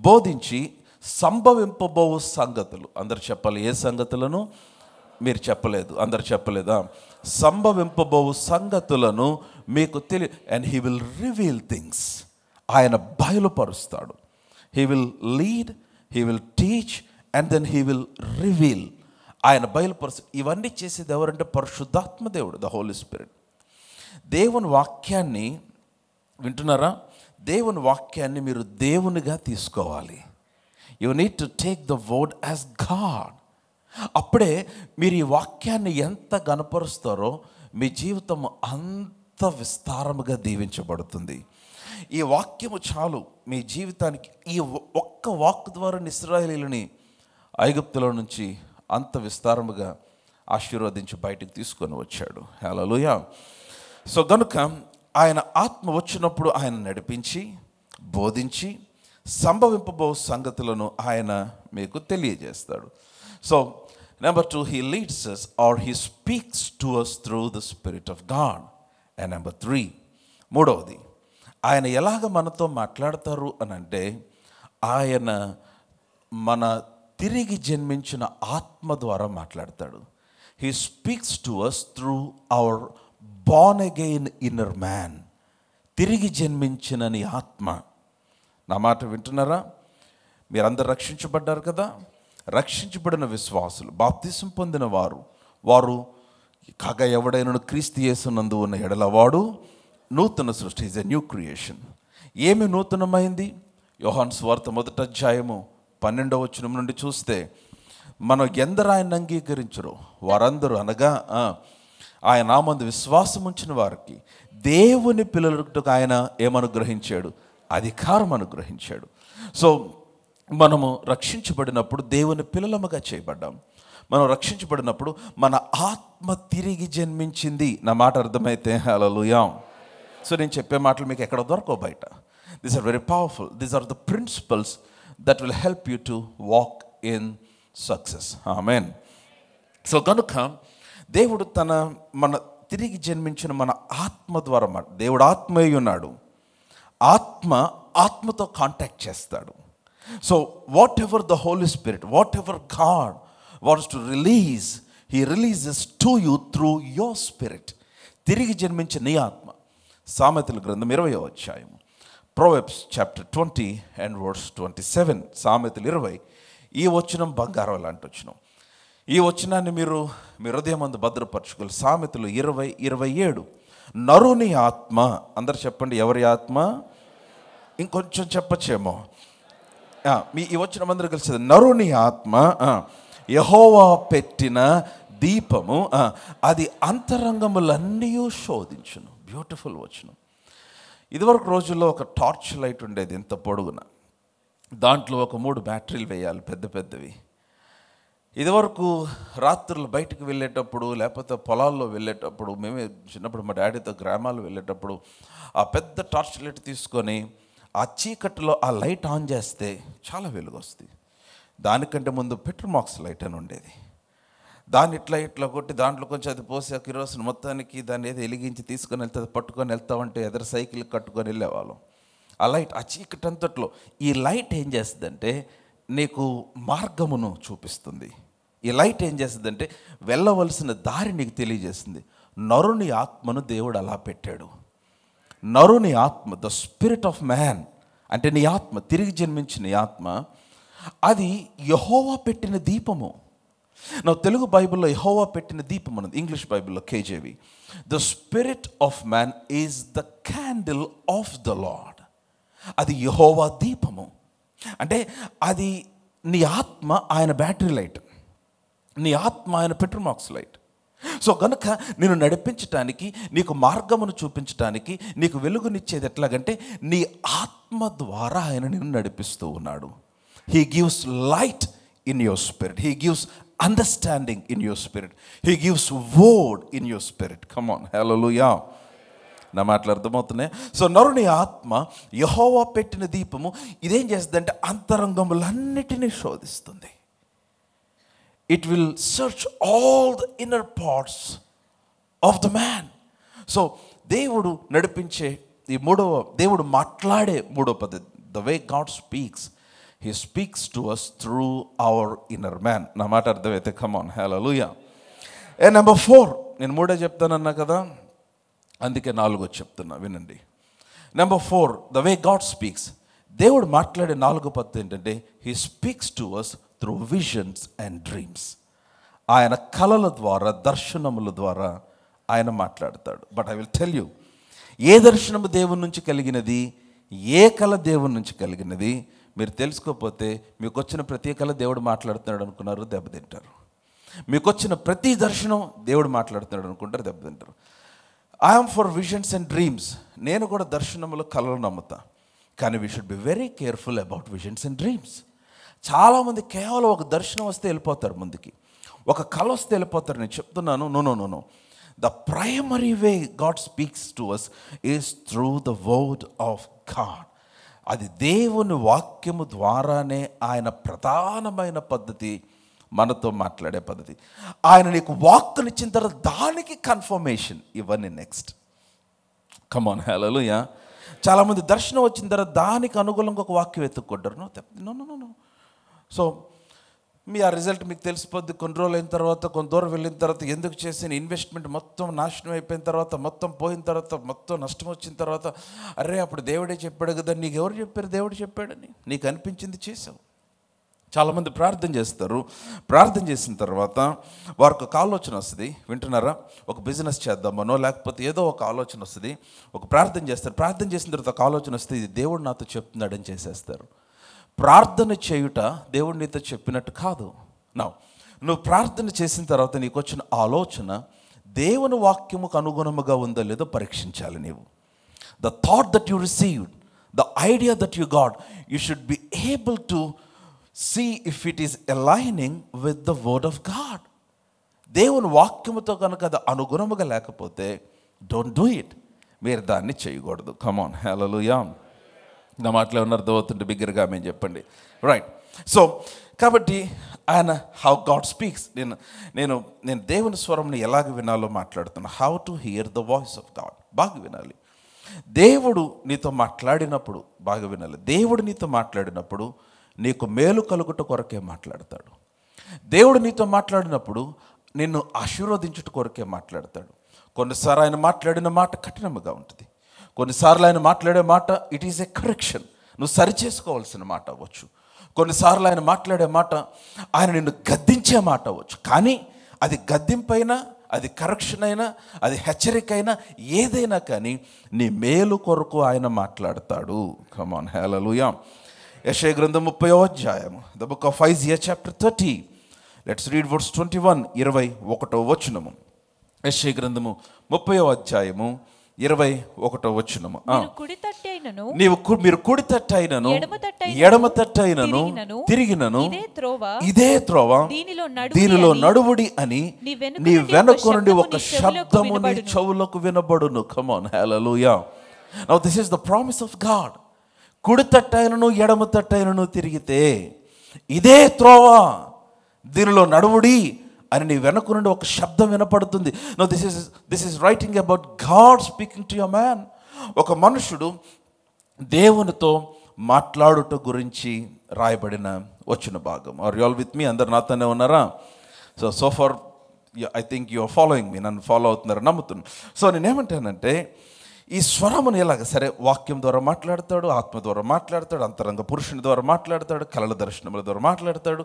బోధించి సంభవింపబోవు సంగతులు. అందరు చెప్పాలి, ఏ సంగతులను? మీరు చెప్పలేదు, అందరు చెప్పలేదా? సంభవింపబోవు సంగతులను మీకు and he will reveal things. ఆయన బయలుపరుస్తాడు. He will lead, he will teach and then he will reveal. ఆయన ఇవన్నీ చేసేది ఎవరంటే పరిశుద్ధాత్మ దేవుడు, ద హోలీ స్పిరిట్. దేవుని వాక్యాన్ని వింటున్నారా? దేవుని వాక్యాన్ని మీరు దేవునిగా తీసుకోవాలి. You need to take the word as God. అప్పుడే మీరు ఈ వాక్యాన్ని ఎంత గణపరుస్తారో మీ జీవితం అంత విస్తారముగా దీవించబడుతుంది. ఈ వాక్యము చాలు మీ జీవితానికి. ఈ ఒక్క వాక్ ద్వారా ఇశ్రాయేలీయులని ఐగుప్తులో నుంచి అంత విస్తారముగా ఆశీర్వదించి బయటికి తీసుకొని వచ్చాడు. హల్లెలూయా. సో గనుక ఆయన ఆత్మ వచ్చినప్పుడు ఆయన నడిపించి, బోధించి, సంభవింపబో సంగతులను ఆయన మీకు తెలియజేస్తాడు. So number 2, he leads us or he speaks to us through the Spirit of God. And number 3, మూడవది, ఆయన ఎలాగ మనతో మాట్లాడతారు అని అంటే, ఆయన మన తిరిగి జన్మించిన ఆత్మ ద్వారా మాట్లాడతాడు. He speaks to us through our born again inner man. తిరిగి జన్మించిన నీ ఆత్మ. నా మాట వింటున్నారా? మీరందరూ రక్షించబడ్డారు కదా. రక్షించబడిన విశ్వాసులు, బాప్తిసం పొందిన వారు కాగా ఎవడైనా క్రీస్తు యేసునందు ఉన్న ఎడల వాడు నూతన సృష్టి, ఈజ్ ఎ న్యూ క్రియేషన్. ఏమి నూతనమైంది? యోహాను సువార్త 1వ అధ్యాయము 12వ వచనం నుండి చూస్తే, మనం ఎందరు ఆయన అంగీకరించరో వారందరూ, అనగా ఆయన నామందు విశ్వాసం ఉంచిన వారికి దేవుని పిల్లలకు ఆయన ఏమనుగ్రహించాడు? అధికారం అనుగ్రహించాడు. సో మనము రక్షించబడినప్పుడు దేవుని పిల్లలముగా చేయబడ్డాం. మనం రక్షించబడినప్పుడు మన ఆత్మ తిరిగి జన్మించింది. నా మాట అర్థమైతే హల్లెలూయా. సో నేను చెప్పే మాటలు మీకు ఎక్కడ దొరకవు బయట. These are very powerful. These are the principles that will help you to walk in success. Amen. So కనుక దేవుడు మన తిరిగి జన్మించిన మన ఆత్మ ద్వారా దేవుడు ఆత్మయ్య ఉన్నాడు. ఆత్మతో కాంటాక్ట్ చేస్తాడు. So whatever the Holi Spirit, whatever God wants to release, he releases to you through your spirit. తిరిగి జన్మించిన నీ ఆత్మ. సామెతల గ్రంథం 20వ అధ్యాయము, ప్రొవెర్బ్స్ చాప్టర్ 20 and verse 27. సామెతలు 20. ఈ వచనం బంగారం లాంటి వచనం. ఈ వచనాన్ని మీరు మీ హృదయమందు భద్రపరచుకోవాలి. సామెతలు 20:27. నరుని ఆత్మ. అందరు చెప్పండి, ఎవరి ఆత్మ? ఇంకొంచెం చెప్పచ్చేమో. ఈ వచనం అందరూ కలిసి, నరుని ఆత్మ యెహోవా పెట్టిన దీపము, అది అంతరంగములన్నీ శోధించును. బ్యూటిఫుల్ వచనం. ఇదివరకు రోజుల్లో ఒక టార్చ్ లైట్ ఉండేది, ఎంత పొడుగున. దాంట్లో ఒక 3 బ్యాటరీలు వేయాలి, పెద్ద పెద్దవి. ఇదివరకు రాత్రులు బయటకు వెళ్ళేటప్పుడు, లేకపోతే పొలాల్లో వెళ్ళేటప్పుడు, మేమే చిన్నప్పుడు మా డాడీతో గ్రామాలు వెళ్ళేటప్పుడు ఆ పెద్ద టార్చ్ లైట్ తీసుకొని ఆ చీకటిలో ఆ లైట్ ఆన్ చేస్తే చాలా వెలుగు వస్తుంది. దానికంటే ముందు పెట్రోమాక్స్ లైట్ అని ఉండేది. దాన్ని ఇట్లా కొట్టి దాంట్లో కొంచెం అది పోసి ఆ కిరోసిన్ మొత్తానికి దాన్ని ఏదో వెలిగించి తీసుకొని వెళ్తే, పట్టుకొని వెళ్తామంటే ఎదురు సైకిల్ కట్టుకొని వెళ్ళేవాళ్ళం. ఆ లైట్ ఆ చీకటి అంతట్లో. ఈ లైట్ ఏం చేస్తుందంటే నీకు మార్గమును చూపిస్తుంది. ఈ లైట్ ఏం చేస్తుందంటే వెళ్ళవలసిన దారి నీకు తెలియజేస్తుంది. నరుని ఆత్మను దేవుడు అలా పెట్టాడు. నరుని ఆత్మ, ద స్పిరిట్ ఆఫ్ మ్యాన్, అంటే నీ ఆత్మ, తిరిగి జన్మించిన నీ ఆత్మ, అది యెహోవా పెట్టిన దీపము. నా తెలుగు బైబిల్లో యెహోవా పెట్టిన దీపం అన్నది, ఇంగ్లీష్ బైబిల్లో KJV, the spirit of man is the candle of the lord. అది యెహోవా దీపము. అంటే అది నీ ఆత్మ ఆయన బ్యాటరీ లైట్, నీ ఆత్మ ఆయన పెట్రోమాక్స్ లైట్. సో కనుక నేను నడిపించటానికి, నీకు మార్గమును చూపించటానికి, నీకు వెలుగునిచ్చేది ఎట్లాగంటే నీ ఆత్మ ద్వారా ఆయన నిన్ను నడిపిస్తూ ఉన్నాడు. He gives light in your spirit. He gives understanding in your spirit. He gives word in your spirit. Come on, హల్లెలూయా. నా మాటలు అర్థమవుతున్నాయి. సో నరుని ఆత్మ యెహోవా పెట్టిన దీపము. ఇదేం చేస్తుందంటే అంతరంగములన్నిటినీ శోధిస్తుంది. It will search all the inner parts of the man. So దేవుడు నడిపించే దేవుడు మాట్లాడే మూడో పద్ధతి, the way God speaks, he speaks to us through our inner man. నా మాట అర్థమైతే కమ్ ఆన్, హల్లెలూయా. నెంబర్ 4, నేను 3 చెప్తానన్నా కదా, అందుకే 4 చెప్తున్నా, వినండి. Number 4, the way God speaks. దేవుడు మాట్లాడే 4వ పద్ధతి ఏంటంటే, he speaks to us through visions and dreams. ఆయన కలల ద్వారా, దర్శనముల ద్వారా ఆయన మాట్లాడతాడు. But I will tell you, ఏ దర్శనము దేవుని నుంచి కలిగినది, ఏ కళ దేవుని నుంచి కలిగినది మీరు తెలుసుకోకపోతే, మీకు వచ్చిన ప్రతి కళ దేవుడు మాట్లాడుతున్నాడు అనుకున్నారు, దెబ్బతింటారు. మీకు వచ్చిన ప్రతి దర్శనం దేవుడు మాట్లాడుతున్నాడు అనుకుంటారు, దెబ్బతింటారు. I'm for visions and dreams. నేను కూడా దర్శనములు, కళలు నమ్ముతా. కానీ we should be very careful about visions and dreams. చాలామంది కేవలం ఒక దర్శనం వస్తే వెళ్ళిపోతారు ముందుకి, ఒక కళ వస్తే వెళ్ళిపోతారు. నేను చెప్తున్నాను, no. The primary way God speaks to us is through the word of God. అది దేవుని వాక్యము ద్వారానే ఆయన ప్రధానమైన పద్ధతి, మనతో మాట్లాడే పద్ధతి. ఆయన నీకు వాక్కునిచ్చిన తర్వాత దానికి కన్ఫర్మేషన్ ఇవన్నీ నెక్స్ట్. కమాన్, హల్లెలూయా. చాలామంది దర్శనం వచ్చిన తర్వాత దానికి అనుకూలంగా ఒక వాక్యం ఎత్తుక్కుంటారు. నో. సో మీ ఆ రిజల్ట్ మీకు తెలిసిపోద్ది. కొన్ని రోజులు అయిన తర్వాత, కొంత దూరం వెళ్ళిన తర్వాత, ఎందుకు చేసిన ఇన్వెస్ట్మెంట్ మొత్తం నాశనం అయిపోయిన తర్వాత, మొత్తం పోయిన తర్వాత, మొత్తం నష్టం వచ్చిన తర్వాత, అరే అప్పుడు దేవుడే చెప్పాడు కదా. నీకు ఎవరు చెప్పారు దేవుడు చెప్పాడని? నీకు అనిపించింది చేసావు. చాలామంది ప్రార్థన చేస్తారు. ప్రార్థన చేసిన తర్వాత వారికి ఒక ఆలోచన వస్తుంది, వింటున్నారా? ఒక బిజినెస్ చేద్దామనో లేకపోతే ఏదో ఒక ఆలోచన వస్తుంది. ఒక ప్రార్థన చేస్తారు. ప్రార్థన చేసిన తర్వాత ఒక ఆలోచన వస్తుంది, ఇది దేవుడు నాతో చెప్తున్నాడని చేసేస్తారు. ప్రార్థన చేయుట దేవుడు నీతో చెప్పినట్టు కాదు. నువ్వు ప్రార్థన చేసిన తర్వాత నీకు వచ్చిన ఆలోచన దేవుని వాక్యముకు అనుగుణముగా ఉందో లేదో పరీక్షించాలి. నీవు the thought that you received, the idea that you got, you should be able to see if it is aligning with the word of God. దేవుని వాక్యముతో కనుక అది అనుగుణముగా లేకపోతే డోంట్ డూ ఇట్, మీరు దాన్ని చేయకూడదు. కమాన్, హల్లెలూయా. నా మాటలు ఏమన్నా అర్థమవుతుంటే బిగ్గరగా మేము చెప్పండి. రైట్. సో కాబట్టి ఆయన హౌ గాడ్ స్పీక్స్, నేను దేవుని స్వరంని ఎలాగ వినాలో మాట్లాడుతున్నా. How to hear the voice of God. బాగా వినాలి. దేవుడు నీతో మాట్లాడినప్పుడు బాగా వినాలి. దేవుడు నీతో మాట్లాడినప్పుడు నీకు మేలు కలుగుట కొరకే మాట్లాడతాడు. దేవుడు నీతో మాట్లాడినప్పుడు నిన్ను ఆశీర్వదించుట కొరకే మాట్లాడతాడు. కొన్నిసార్లు ఆయన మాట్లాడిన మాట కఠినముగా ఉంటుంది. కొన్నిసార్లు ఆయన మాట్లాడే మాట ఇట్ ఈజ్ ఎ కరెక్షన్, నువ్వు సరిచేసుకోవాల్సిన మాట అవ్వచ్చు. కొన్నిసార్లు ఆయన మాట్లాడే మాట ఆయన నిన్ను గద్దించే మాట అవ్వచ్చు. కానీ అది గద్దింపైనా, అది కరెక్షన్ అయినా, అది హెచ్చరిక అయినా, ఏదైనా కానీ నీ మేలు కొరకు ఆయన మాట్లాడతాడు. కమాన్, హల్లెలూయా. యెషయా గ్రంథం 30వ అధ్యాయము, the book of Isaiah chapter 30. Let's read verse 21, 21వ వచనము. యెషయా గ్రంథము 30వ అధ్యాయము 21వ వచనము. మీరు కుడి తట్టైనను ఎడమ తట్టైనను తిరిగినను ఇదే త్రోవ, దీనిలో నడువుడి అని నీ వెనుక నుండి ఒక శబ్దము నీ చెవులకు వినబడును. కమ్ ఆన్, హల్లెలూయా. Now this is the promise of God. కుడి తట్టైనను ఎడమ తట్టైనను తిరిగితే ఇదే త్రోవ, దీనిలో నడువుడి అని నీ వెనక నుండి ఒక శబ్దం వినపడుతుంది. No this is writing about God speaking to a man. ఒక మనుషుడు దేవునితో మాట్లాడుట గురించి రాయబడిన వచ్చిన భాగం. Are you all with me? అందరు నాతోనే ఉన్నారా? So far I think you are following me, నన్ను ఫాలో అవుతున్నారు నమ్ముతున్నాను. సో నేనేమంటానంటే, ఈ స్వరమును ఎలాగ సరే వాక్యం ద్వారా మాట్లాడతాడు, ఆత్మ ద్వారా మాట్లాడతాడు, అంతరంగ పురుషుని ద్వారా మాట్లాడతాడు, కళల దర్శనముల ద్వారా మాట్లాడతాడు.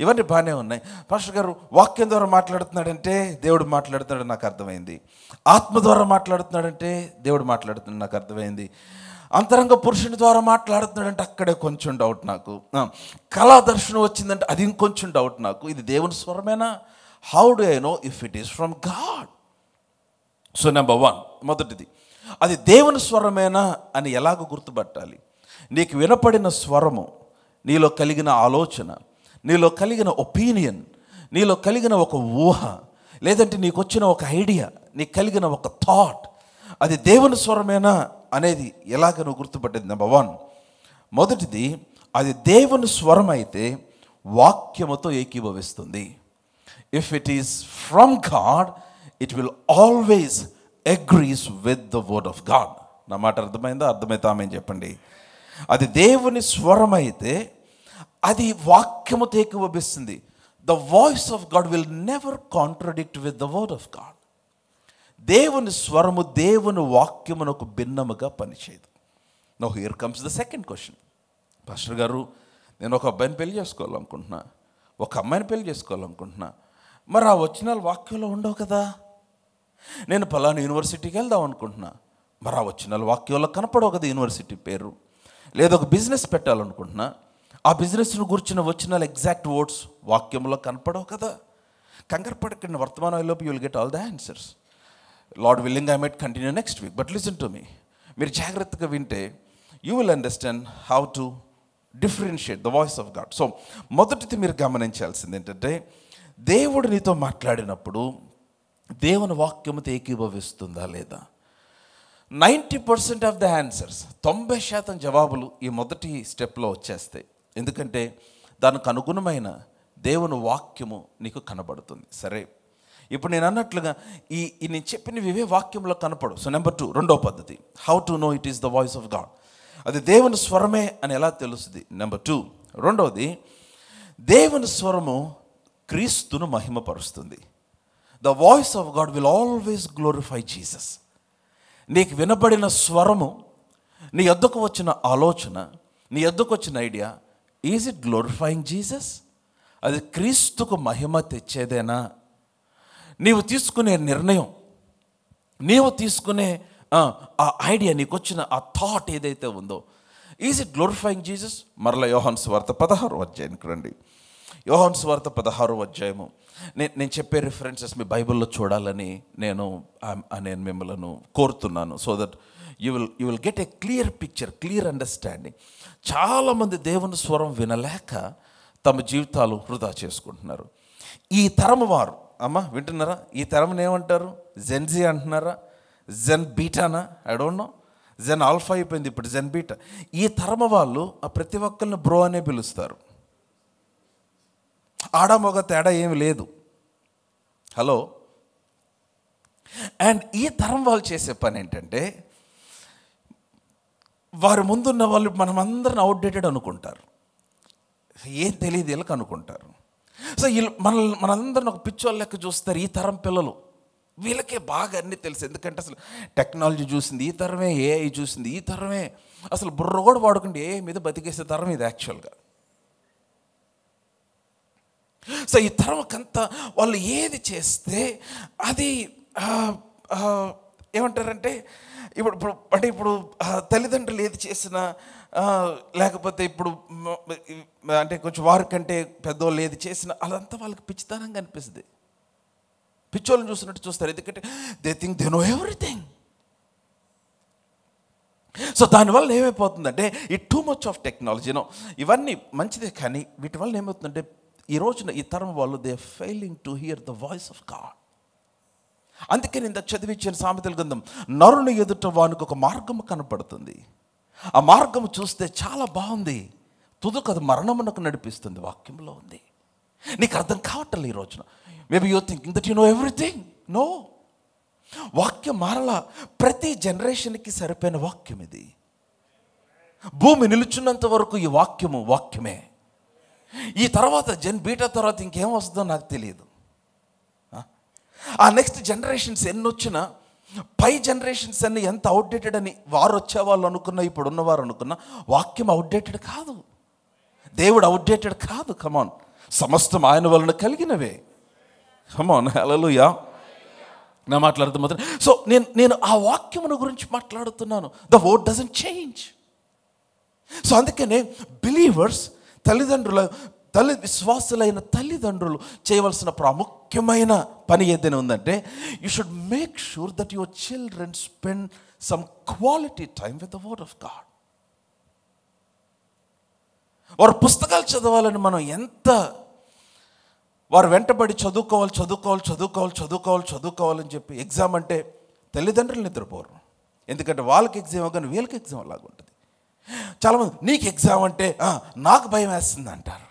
ఇవన్నీ బాగానే ఉన్నాయి. పాస్టర్ గారు వాక్యం ద్వారా మాట్లాడుతున్నాడంటే దేవుడు మాట్లాడుతున్నాడు నాకు అర్థమైంది. ఆత్మ ద్వారా మాట్లాడుతున్నాడంటే దేవుడు మాట్లాడుతున్నాడు నాకు అర్థమైంది. అంతరంగ పురుషుని ద్వారా మాట్లాడుతున్నాడంటే అక్కడే కొంచెం డౌట్ నాకు. కళా దర్శనం వచ్చిందంటే అది ఇంకొంచెం డౌట్ నాకు. ఇది దేవుని స్వరమేనా? How do I know if it is from God? So number 1, మొదటిది, అది దేవుని స్వరమేనా అని ఎలాగ గుర్తుపట్టాలి? నీకు వినపడిన స్వరము, నీలో కలిగిన ఆలోచన, నీలో కలిగిన ఒపీనియన్, నీలో కలిగిన ఒక ఊహ, లేదంటే నీకు వచ్చిన ఒక ఐడియా, నీకు కలిగిన ఒక థాట్, అది దేవుని స్వరమేనా అనేది ఎలాగ నువ్వు గుర్తుపట్టేది? నెంబర్ 1, మొదటిది, అది దేవుని స్వరం అయితే వాక్యముతో ఏకీభవిస్తుంది. If it is from God it will always agrees with the word of God. నా మాట అర్థమైందా? అర్థమైతే ఆమేన్ చెప్పండి. అది దేవుని స్వరం అయితే అది వాక్యముతో ఏకీభవిస్తుంది. The voice of God will never contradict with the word of God. దేవుని స్వరము దేవుని వాక్యమునకు భిన్నముగా పనిచేయదు. Now here comes the second question. Pastor గారు, నేను ఒక అబ్బాయిని పెళ్లి చేసుకోవాలనుకుంటున్నా, ఒక అమ్మాయిని పెళ్లి చేసుకోవాలనుకుంటున్నా, మరి ఆ వచనాలు వాక్యంలో ఉండవు కదా. నేను పలానా యూనివర్సిటీకి వెళ్దాం అనుకుంటున్నా, మరి ఆ వచనాలు వాక్యంలో కనపడవు కదా యూనివర్సిటీ పేరు. లేదా ఒక బిజినెస్ పెట్టాలనుకుంటున్నా, ఆ బిజినెస్ను గురించిన వచనాలు ఎగ్జాక్ట్ వర్డ్స్ వాక్యంలో కనపడవు కదా. కంగారు పడకండి, వర్తమానం అయిలోపు you will get all the answers. Lord willing I might continue next week, but listen to me. మీరు జాగ్రత్తగా వింటే you will understand how to differentiate the voice of God. So మొదటిది మీరు గమనించాల్సింది ఏంటంటే, దేవుడు నీతో మాట్లాడినప్పుడు దేవుని వాక్యముతో ఏకీభవిస్తుందా లేదా. 90% ఆఫ్ ద ఆన్సర్స్, 90% జవాబులు ఈ మొదటి స్టెప్లో వచ్చేస్తాయి. ఎందుకంటే దానికి అనుగుణమైన దేవుని వాక్యము నీకు కనబడుతుంది. సరే, ఇప్పుడు నేను అన్నట్లుగా ఈ నేను చెప్పినవి ఇవే వాక్యంలో కనపడు. సో నెంబర్ 2, రెండో పద్ధతి, how to know it is the voice of God. అది దేవుని స్వరమే అని ఎలా తెలుస్తుంది. నెంబర్ 2, రెండవది, దేవుని స్వరము క్రీస్తును మహిమపరుస్తుంది. The voice of God will always glorify Jesus. నీకు వినబడిన స్వరము, నీ యొద్దకు వచ్చిన ఆలోచన, నీ యొద్దకు వచ్చిన idea, is it glorifying Jesus? అది క్రీస్తుకు మహిమ తెచ్చేదేనా? నీవు తీసుకునే నిర్ణయం, నీవు తీసుకునే ఆ ఐడియా, నీకు వచ్చిన ఆ థాట్ ఏదైతే ఉందో, ఈజ్ ఇట్ గ్లోరిఫైయింగ్ జీసస్? మరలా యోహాను సువార్త 16వ అధ్యాయానికి రండి. యోహాను సువార్త 16వ అధ్యాయము. నేను చెప్పే రిఫరెన్సెస్ మీ బైబిల్లో చూడాలని నేను మిమ్మల్ని కోరుతున్నాను. So that you will get a clear picture, clear understanding. చాలామంది దేవుని స్వరం వినలేక తమ జీవితాలు వృధా చేసుకుంటున్నారు. ఈ తరం వారు, అమ్మ వింటున్నారా? ఈ తరంని ఏమంటారు? జెన్జీ అంటున్నారా? జెన్ బీటానా? I don't know. Gen alpha అయిపోయింది, ఇప్పుడు జెన్ బీటా. ఈ తరం వాళ్ళు ప్రతి ఒక్కరిని బ్రో అనే పిలుస్తారు. ఆడ మగ తేడా ఏమి లేదు. హలో. అండ్ ఈ తరం వాళ్ళు చేసే పని ఏంటంటే, వారి ముందున్న వాళ్ళు మనమందరిని అవుట్డేటెడ్ అనుకుంటారు, ఏం తెలియదు వీళ్ళకి అనుకుంటారు. సో వీళ్ళు మనందరిని ఒక పిచ్చోళ్ళ లెక్క చూస్తారు. ఈ తరం పిల్లలు, వీళ్ళకే బాగా అన్నీ తెలుసు. ఎందుకంటే అసలు టెక్నాలజీ చూసింది ఈ తరమే, ఏఐ చూసింది ఈ తరమే. అసలు బుర్ర కూడా వాడుకుంటే ఏఐ మీద బతికేసే తరం ఇది యాక్చువల్గా. సో ఈ తరంకంతా వాళ్ళు ఏది చేస్తే అది ఏమంటారంటే, ఇప్పుడు తల్లిదండ్రులు ఏది చేసినా, లేకపోతే ఇప్పుడు అంటే కొంచెం వారికంటే పెద్దోళ్ళు ఏది చేసినా అదంతా వాళ్ళకి పిచ్చితనంగా అనిపిస్తుంది. పిచ్చోళ్ళని చూసినట్టు చూస్తారు. ఎందుకంటే they think they know everything. So దానివల్ల ఏమైపోతుందంటే, ఈ టూ మచ్ ఆఫ్ టెక్నాలజీనో ఇవన్నీ మంచిదే, కానీ వీటి వల్ల ఏమవుతుందంటే, ఈ రోజున ఈ తరం వాళ్ళు they failing to hear the voice of God. అందుకే నేను చదివించిన సామెతల గ్రంథం, నరుని ఎదుట వానికి ఒక మార్గము కనపడుతుంది, ఆ మార్గము చూస్తే చాలా బాగుంది, తుదకు అది మరణమునకు నడిపిస్తుంది. వాక్యంలో ఉంది. నీకు అర్థం కావట్లేదు ఈ రోజున. Maybe you thinking that you know everything. No. వాక్యం మారలా. ప్రతి జనరేషన్కి సరిపోయిన వాక్యం ఇది. భూమి నిలుచున్నంత వరకు ఈ వాక్యమే. ఈ తర్వాత జెన్ బీటా తర్వాత ఇంకేం వస్తుందో నాకు తెలియదు. ఆ నెక్స్ట్ జనరేషన్స్ ఎన్ని వచ్చినా, పై జనరేషన్స్ అన్ని ఎంత అవుట్డేటెడ్ అని వారు వచ్చేవాళ్ళు అనుకున్నా, ఇప్పుడు ఉన్నవారు అనుకున్నా, వాక్యం అవుట్డేటెడ్ కాదు, దేవుడు అవుట్డేటెడ్ కాదు. కమాన్, సమస్తం ఆయన వలన కలిగినవే. కమాన్, హల్లెలూయా. నా మాట్లాడుతున్నా. సో నేను ఆ వాక్యమును గురించి మాట్లాడుతున్నాను. The word doesn't change. So అందుకనే బిలీవర్స్, విశ్వాసులైన తల్లిదండ్రులు చేయవలసిన ప్రాముఖ్యమైన పని ఏదైనా ఉందంటే, you should make sure that your children spend some quality time with the word of God. వారు పుస్తకాలు చదవాలని మనం ఎంత వారు వెంటబడి చదువుకోవాలని చెప్పి ఎగ్జామ్ అంటే తల్లిదండ్రులు నిద్రపోరు. ఎందుకంటే వాళ్ళకి ఎగ్జామ్ కానీ వీళ్ళకి ఎగ్జామ్ అలాగ ఉంటుంది. చాలామంది నీకు ఎగ్జామ్ అంటే నాకు భయం వేస్తుంది అంటారు.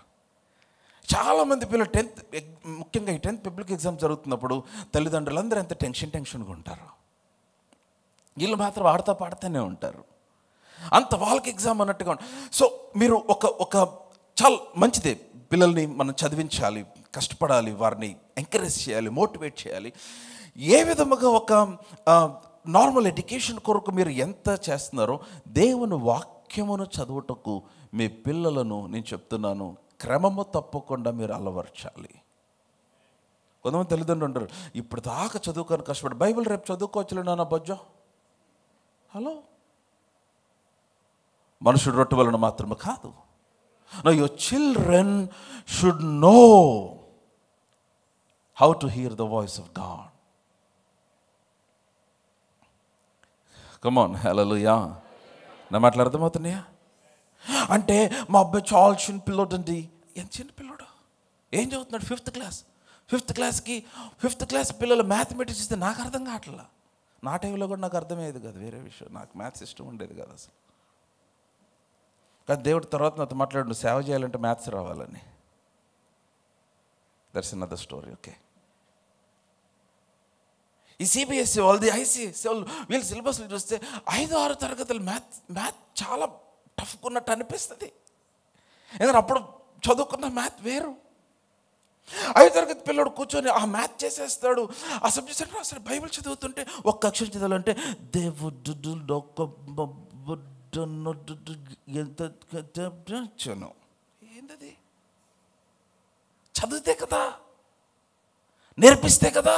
చాలామంది పిల్లలు 10th, ముఖ్యంగా ఈ 10th పబ్లిక్ ఎగ్జామ్ జరుగుతున్నప్పుడు తల్లిదండ్రులు అందరూ ఎంత టెన్షన్గా ఉంటారు. వీళ్ళు మాత్రం ఆడతా పాడుతూనే ఉంటారు. అంత వాళ్ళకి ఎగ్జామ్ అన్నట్టుగా. సో మీరు ఒక చాలా మంచిదే, పిల్లల్ని మనం చదివించాలి, కష్టపడాలి, వారిని ఎంకరేజ్ చేయాలి, మోటివేట్ చేయాలి. ఏ విధముగా ఒక నార్మల్ ఎడ్యుకేషన్ కొరకు మీరు ఎంత చేస్తున్నారో, దేవుని వాక్యమును చదువుటకు మీ పిల్లలను నేను చెప్తున్నాను, క్రమము తప్పకుండా మీరు అలవర్చాలి. కొంతమంది తల్లిదండ్రులు ఉంటారు, ఇప్పుడు దాకా చదువుకొని కష్టపడి బైబిల్ రేపు చదువుకోవచ్చులే నాన్న బొజ్జో. హలో, మనుషుడు రొట్టె వలన మాత్రమే కాదు. No, your children should know how to hear the voice of God. Come on, hallelujah. నా మాటలు అర్థమవుతున్నాయా? అంటే మా అబ్బాయి చాలా చిన్న పిల్లోడు అండి. ఎంత చిన్న పిల్లోడు? ఏం చదువుతున్నాడు? ఫిఫ్త్ క్లాస్ పిల్లలు మ్యాథమెటిక్స్ ఇస్తే నాకు అర్థం కావట్లా. నా టైంలో కూడా నాకు అర్థమయ్యేది కాదు, వేరే విషయం. నాకు మ్యాథ్స్ ఇష్టం ఉండేది కాదు అసలు. కానీ దేవుడి తర్వాత నాతో మాట్లాడు, నువ్వు సేవ చేయాలంటే మ్యాథ్స్ రావాలని. That's another story. ఓకే, ఈ సిబిఎస్ఈ వాళ్ళది, ఐసిఎస్ఈ వాళ్ళు, వీళ్ళ సిలబస్లు చూస్తే 5-6 తరగతులు మ్యాథ్ చాలా టఫ్గా ఉన్నట్టు అనిపిస్తుంది. ఎందుకంటే అప్పుడు చదువుకున్న మ్యాథ్ వేరు. 5 తరగతి పిల్లడు కూర్చొని ఆ మ్యాథ్ చేసేస్తాడు. ఆ సబ్జెక్ట్స్ అంటే అసలు బైబిల్ చదువుతుంటే ఒక్క అక్షరం చదవాలంటే దేవుడు ఏంటది? చదివితే కదా, నేర్పిస్తే కదా.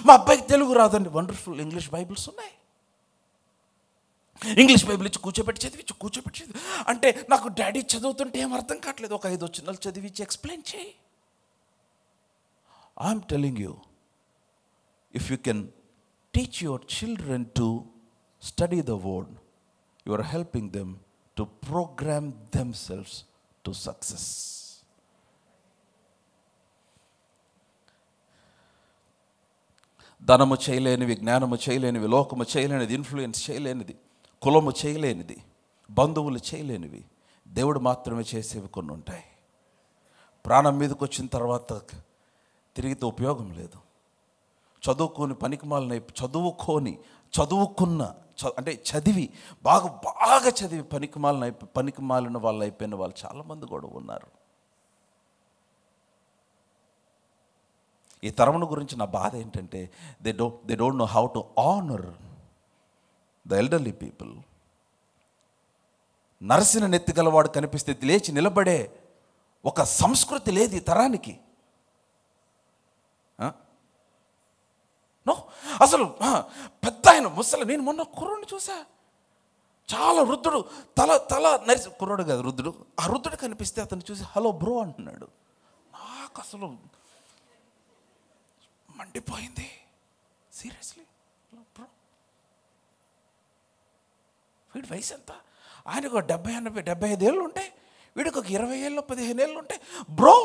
మా అబ్బాయికి తెలుగు రాదండి. వండర్ఫుల్, ఇంగ్లీష్ బైబిల్స్ ఉన్నాయి. ఇంగ్లీష్ బైబిల్ ఇచ్చి కూర్చోబెట్టి చదివి అంటే నాకు డాడీ చదువుతుంటే ఏం అర్థం కావట్లేదు. ఒక 5 వచనాలు చదివించి ఎక్స్ప్లెయిన్ చేయి. I'm telling you, if you can teach your children to study the word, you are helping them to program themselves to success. ధనము చేయలేనివి, జ్ఞానము చేయలేనివి, లోకము చేయలేనిది, ఇన్ఫ్లుయెన్స్ చేయలేనిది, కులము చేయలేనిది, బంధువులు చేయలేనివి దేవుడు మాత్రమే చేసేవి కొన్ని ఉంటాయి. ప్రాణం మీదకి వచ్చిన తర్వాత తిరిగితే ఉపయోగం లేదు. చదువుకున్న అంటే చదివి బాగా చదివి పనికిమాలిన వాళ్ళు అయిపోయిన వాళ్ళు చాలామంది కూడా ఉన్నారు. ఈ తరమును గురించి నా బాధ ఏంటంటే they don't know how to honour the elderly people. నరసిన నెత్తిగలవాడు కనిపిస్తే లేచి నిలబడే ఒక సంస్కృతి లేదు ఈ తరానికి. నో, అసలు పెద్ద ఆయన ముసలి, నేను మొన్న కుర్రోడిని చూసా, చాలా వృద్ధుడు, తల నరిసి, కుర్రోడు కాదు వృద్ధుడు. ఆ వృద్ధుడు కనిపిస్తే అతను చూసి హలో బ్రో అంటున్నాడు. నాకు అసలు మండిపోయింది. సీరియస్లీ బ్రో, వీడి వయసు ఎంత? ఆయనకు 70-80-75 ఏళ్ళు ఉంటాయి, వీడికి ఒక 20 ఏళ్ళు 15 ఏళ్ళు ఉంటాయి. Bro,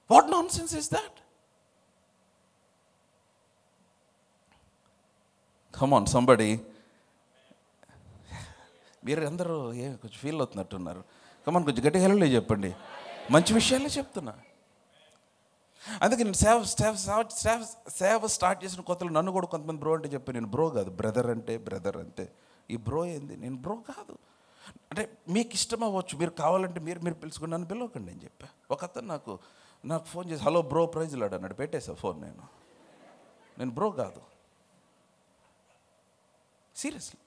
what non sense is that? Come on somebody. మీరు అందరూ కొంచెం ఫీల్ అవుతున్నట్టున్నారు. కమాన్, కొంచెం గట్టిగా హెల్లో చెప్పండి. మంచి విషయాలే చెప్తున్నా. అందుకే నేను సేవ స్టార్ట్ చేసిన కొత్తలో నన్ను కూడా కొంతమంది బ్రో అంటే చెప్పాను. నేను బ్రో కాదు, బ్రదర్ అంతే. ఈ బ్రో ఏంది? నేను బ్రో కాదు. అంటే మీకు ఇష్టం అవ్వచ్చు, మీరు కావాలంటే మీరు పిలుచుకుని నన్ను పిలవకండి అని చెప్పా. ఒక అతను నాకు ఫోన్ చేసి హలో బ్రో ప్రైజ్ లాడు అన్నాడు. పెట్టేసా ఫోన్. నేను బ్రో కాదు, సీరియస్లీ.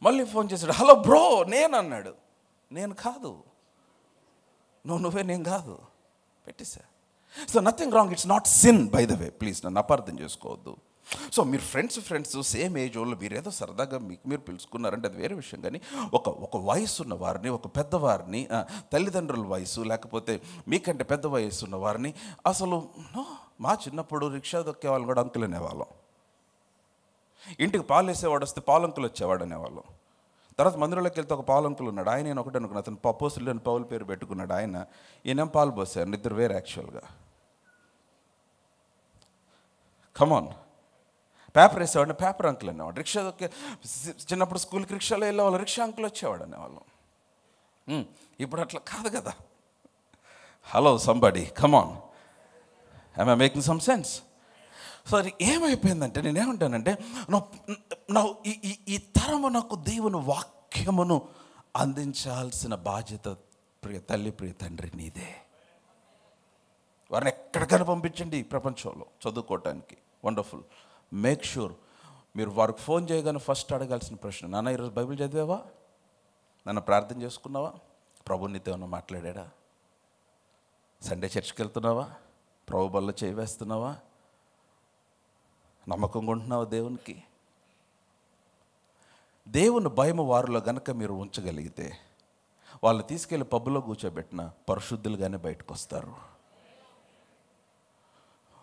మళ్ళీ ఫోన్ చేశాడు, హలో బ్రో నేను అన్నాడు. నేను కాదు, నువ్వే, నేను కాదు. పెట్టేసా. So nothing wrong, it's not sin by the way, please నన్ను అపార్థం చేసుకోవద్దు. సో మీరు ఫ్రెండ్స్ సేమ్ ఏజ్ వాళ్ళు మీరు ఏదో సరదాగా మీరు పిలుచుకున్నారంటే అది వేరే విషయం. కానీ ఒక వయసు ఉన్న వారిని, ఒక పెద్దవారిని, తల్లిదండ్రుల వయసు లేకపోతే మీకంటే పెద్ద వయసు ఉన్న వారిని, అసలు మా చిన్నప్పుడు రిక్షా దొక్కే వాళ్ళు కూడా అంకులు అనేవాళ్ళం. ఇంటికి పాలు వేసేవాడు వస్తే పాలంకులు వచ్చేవాడు అనేవాళ్ళం. తర్వాత మందిరంలోకి వెళ్తే ఒక పాలంకులు ఉన్నాడు. ఆయన నేను ఒకటి అనుకున్నాను, అతను పపోసులు అని పౌలు పేరు పెట్టుకున్నాడు. ఈయనేం పాలు పోసారు, ఇద్దరు వేరే యాక్చువల్గా. కమాన్, పేపర్ వేసేవాడిని పేపర్ అంకుల్ అనేవాడు. రిక్షా చిన్నప్పుడు స్కూల్కి రిక్షాలో వెళ్ళేవాళ్ళు, రిక్షా అంకుల్ వచ్చేవాడు అనేవాళ్ళం. ఇప్పుడు అట్లా కాదు కదా. Hello somebody, come on, I making some sense? So అది ఏమైపోయిందంటే, నేనేమంటానంటే ఈ తరము నాకు దేవుని వాక్యమును అందించాల్సిన బాధ్యత ప్రియ తల్లి, ప్రియ తండ్రి నీదే. వారిని ఎక్కడికైనా పంపించండి ఈ ప్రపంచంలో చదువుకోవటానికి, వండర్ఫుల్. మేక్ షూర్ మీరు వారికి ఫోన్ చేయగానే ఫస్ట్ అడగాల్సిన ప్రశ్న, నాన్న ఈరోజు బైబిల్ చదివావా? నన్ను ప్రార్థన చేసుకున్నావా? ప్రభు నీతో ఏమన్నా మాట్లాడా? సండే చర్చ్కి వెళ్తున్నావా? ప్రభు బల్ల చేయి వేస్తున్నావా? నమ్మకంగా ఉంటున్నావా దేవునికి? దేవుని భయము వారిలో గనక మీరు ఉంచగలిగితే వాళ్ళు తీసుకెళ్ళి పబ్బులో కూర్చోబెట్టిన పరిశుద్ధులుగానే బయటకు వస్తారు.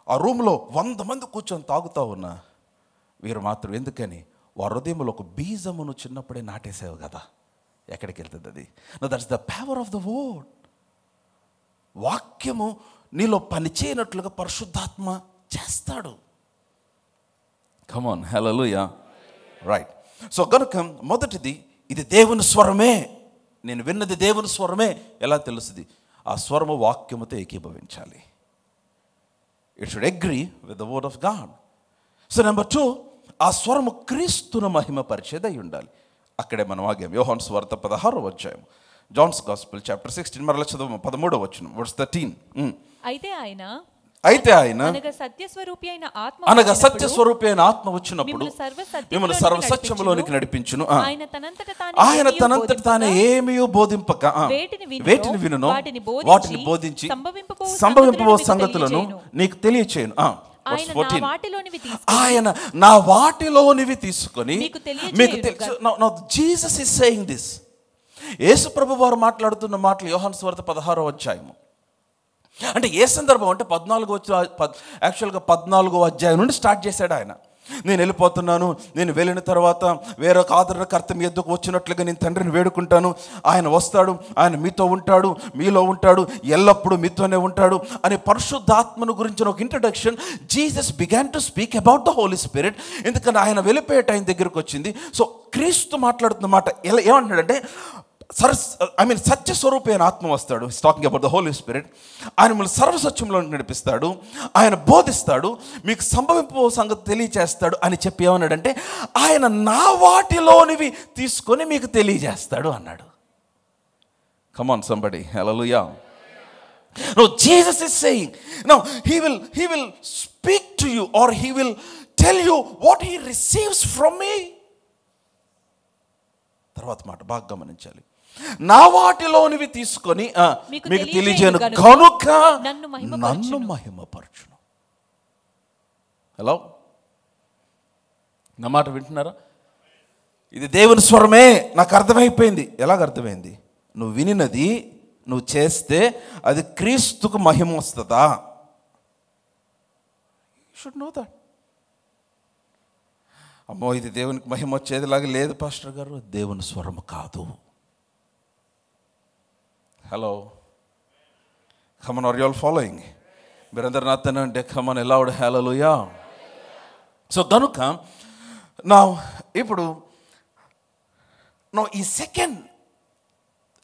ఆ రూమ్లో 100 మంది కూర్చొని తాగుతూ ఉన్నా వీరు మాత్రం ఎందుకని వారి హృదయంలో ఒక బీజమును చిన్నప్పుడే నాటేసావు కదా, ఎక్కడికి వెళ్తుంది అది? No, that's the power of the word. వాక్యము నీలో పనిచేయనట్లుగా పరిశుద్ధాత్మ చేస్తాడు. కమాన్, హల్లెలూయా. రైట్. సో కనుక మొదటిది, ఇది దేవుని స్వరమే, నేను విన్నది దేవుని స్వరమే. ఎలా తెలుస్తుంది? ఆ స్వరము వాక్యముతో ఏకీభవించాలి. It should agree with the word of God. So number 2, ఆ స్వరము క్రీస్తును మహిమపరిచేదై ఉండాలి. అక్కడే మనం ఆగాం. యోహాను సువార్త 16వ అధ్యాయం, జాన్స్ గాస్పెల్ చాప్టర్ 16, మరల చదువు 13వ వచనం, వర్స్ 13. అయితే ఆయన అనగా సత్యస్వరూపి అయిన ఆత్మ వచ్చినప్పుడు మిమ్మల్ని సర్వసత్యములోనికి నడిపించును. ఆయన తనంతట తానే ఏమీ బోధింపక వేటిని వినునో వాటిని బోధించి సంభవింపబో సంగతులను నీకు తెలియచేయును. ఆయన నా వాటిలోనివి తీసుకొని మీకు జీసస్ ఇస్ సేయింగ్ దిస్. యేసు ప్రభు వారు మాట్లాడుతున్న మాటలు యోహాను సువార్త 16వ అధ్యాయము. అంటే ఏ సందర్భం అంటే 14వ అధ్యాయం నుండి స్టార్ట్ చేశాడు ఆయన. నేను వెళ్ళిపోతున్నాను, నేను వెళ్ళిన తర్వాత వేరొక ఆదరణకర్త మీ ఎద్దుకు వచ్చినట్లుగా నేను తండ్రిని వేడుకుంటాను, ఆయన వస్తాడు, ఆయన మీతో ఉంటాడు, మీలో ఉంటాడు, ఎల్లప్పుడూ మీతోనే ఉంటాడు అనే పరిశుద్ధాత్మను గురించిన ఒక introduction Jesus began to speak about the Holi Spirit. ఎందుకంటే ఆయన వెళ్ళిపోయే టైం దగ్గరకు వచ్చింది. సో క్రీస్తు మాట్లాడుతున్న మాట ఏమంటున్నాడంటే, సత్యస్వరూపి అయిన ఆత్మ వస్తాడు. His talking about the Holi Spirit. ఆయన మిమ్మల్ని సర్వసత్యంలో నడిపిస్తాడు, ఆయన బోధిస్తాడు, మీకు సంభవింపో సంగతి తెలియచేస్తాడు అని చెప్పి ఏమన్నాడంటే, ఆయన నా వాటిలోనివి తీసుకొని మీకు తెలియజేస్తాడు అన్నాడు. Come on somebody, hallelujah. No, Jesus is saying, no he will speak to you or he will tell you what he receives from me. తర్వాత మాట బాగా గమనించాలి. నా వాటిలోనివి తీసుకొని మీకు తెలియజేయను కనుక నన్ను మహిమపరచును. హలో, నా మాట వింటున్నారా? ఇది దేవుని స్వరమే. నాకు అర్థమైపోయింది. ఎలాగ అర్థమైంది? నువ్వు వినినది నువ్వు చేస్తే అది క్రీస్తుకు మహిమ వస్తుందా? You should know that. అమ్మో, ఇది దేవునికి మహిమ వచ్చేదిలాగా లేదు పాస్టర్ గారు. దేవుని స్వరము కాదు. Hello, come on, are you all following? మీరందరూ నాతోనే అంటే కమన్ ఎలౌడ్, హల్లెలూయా. సో కనుక నా ఇప్పుడు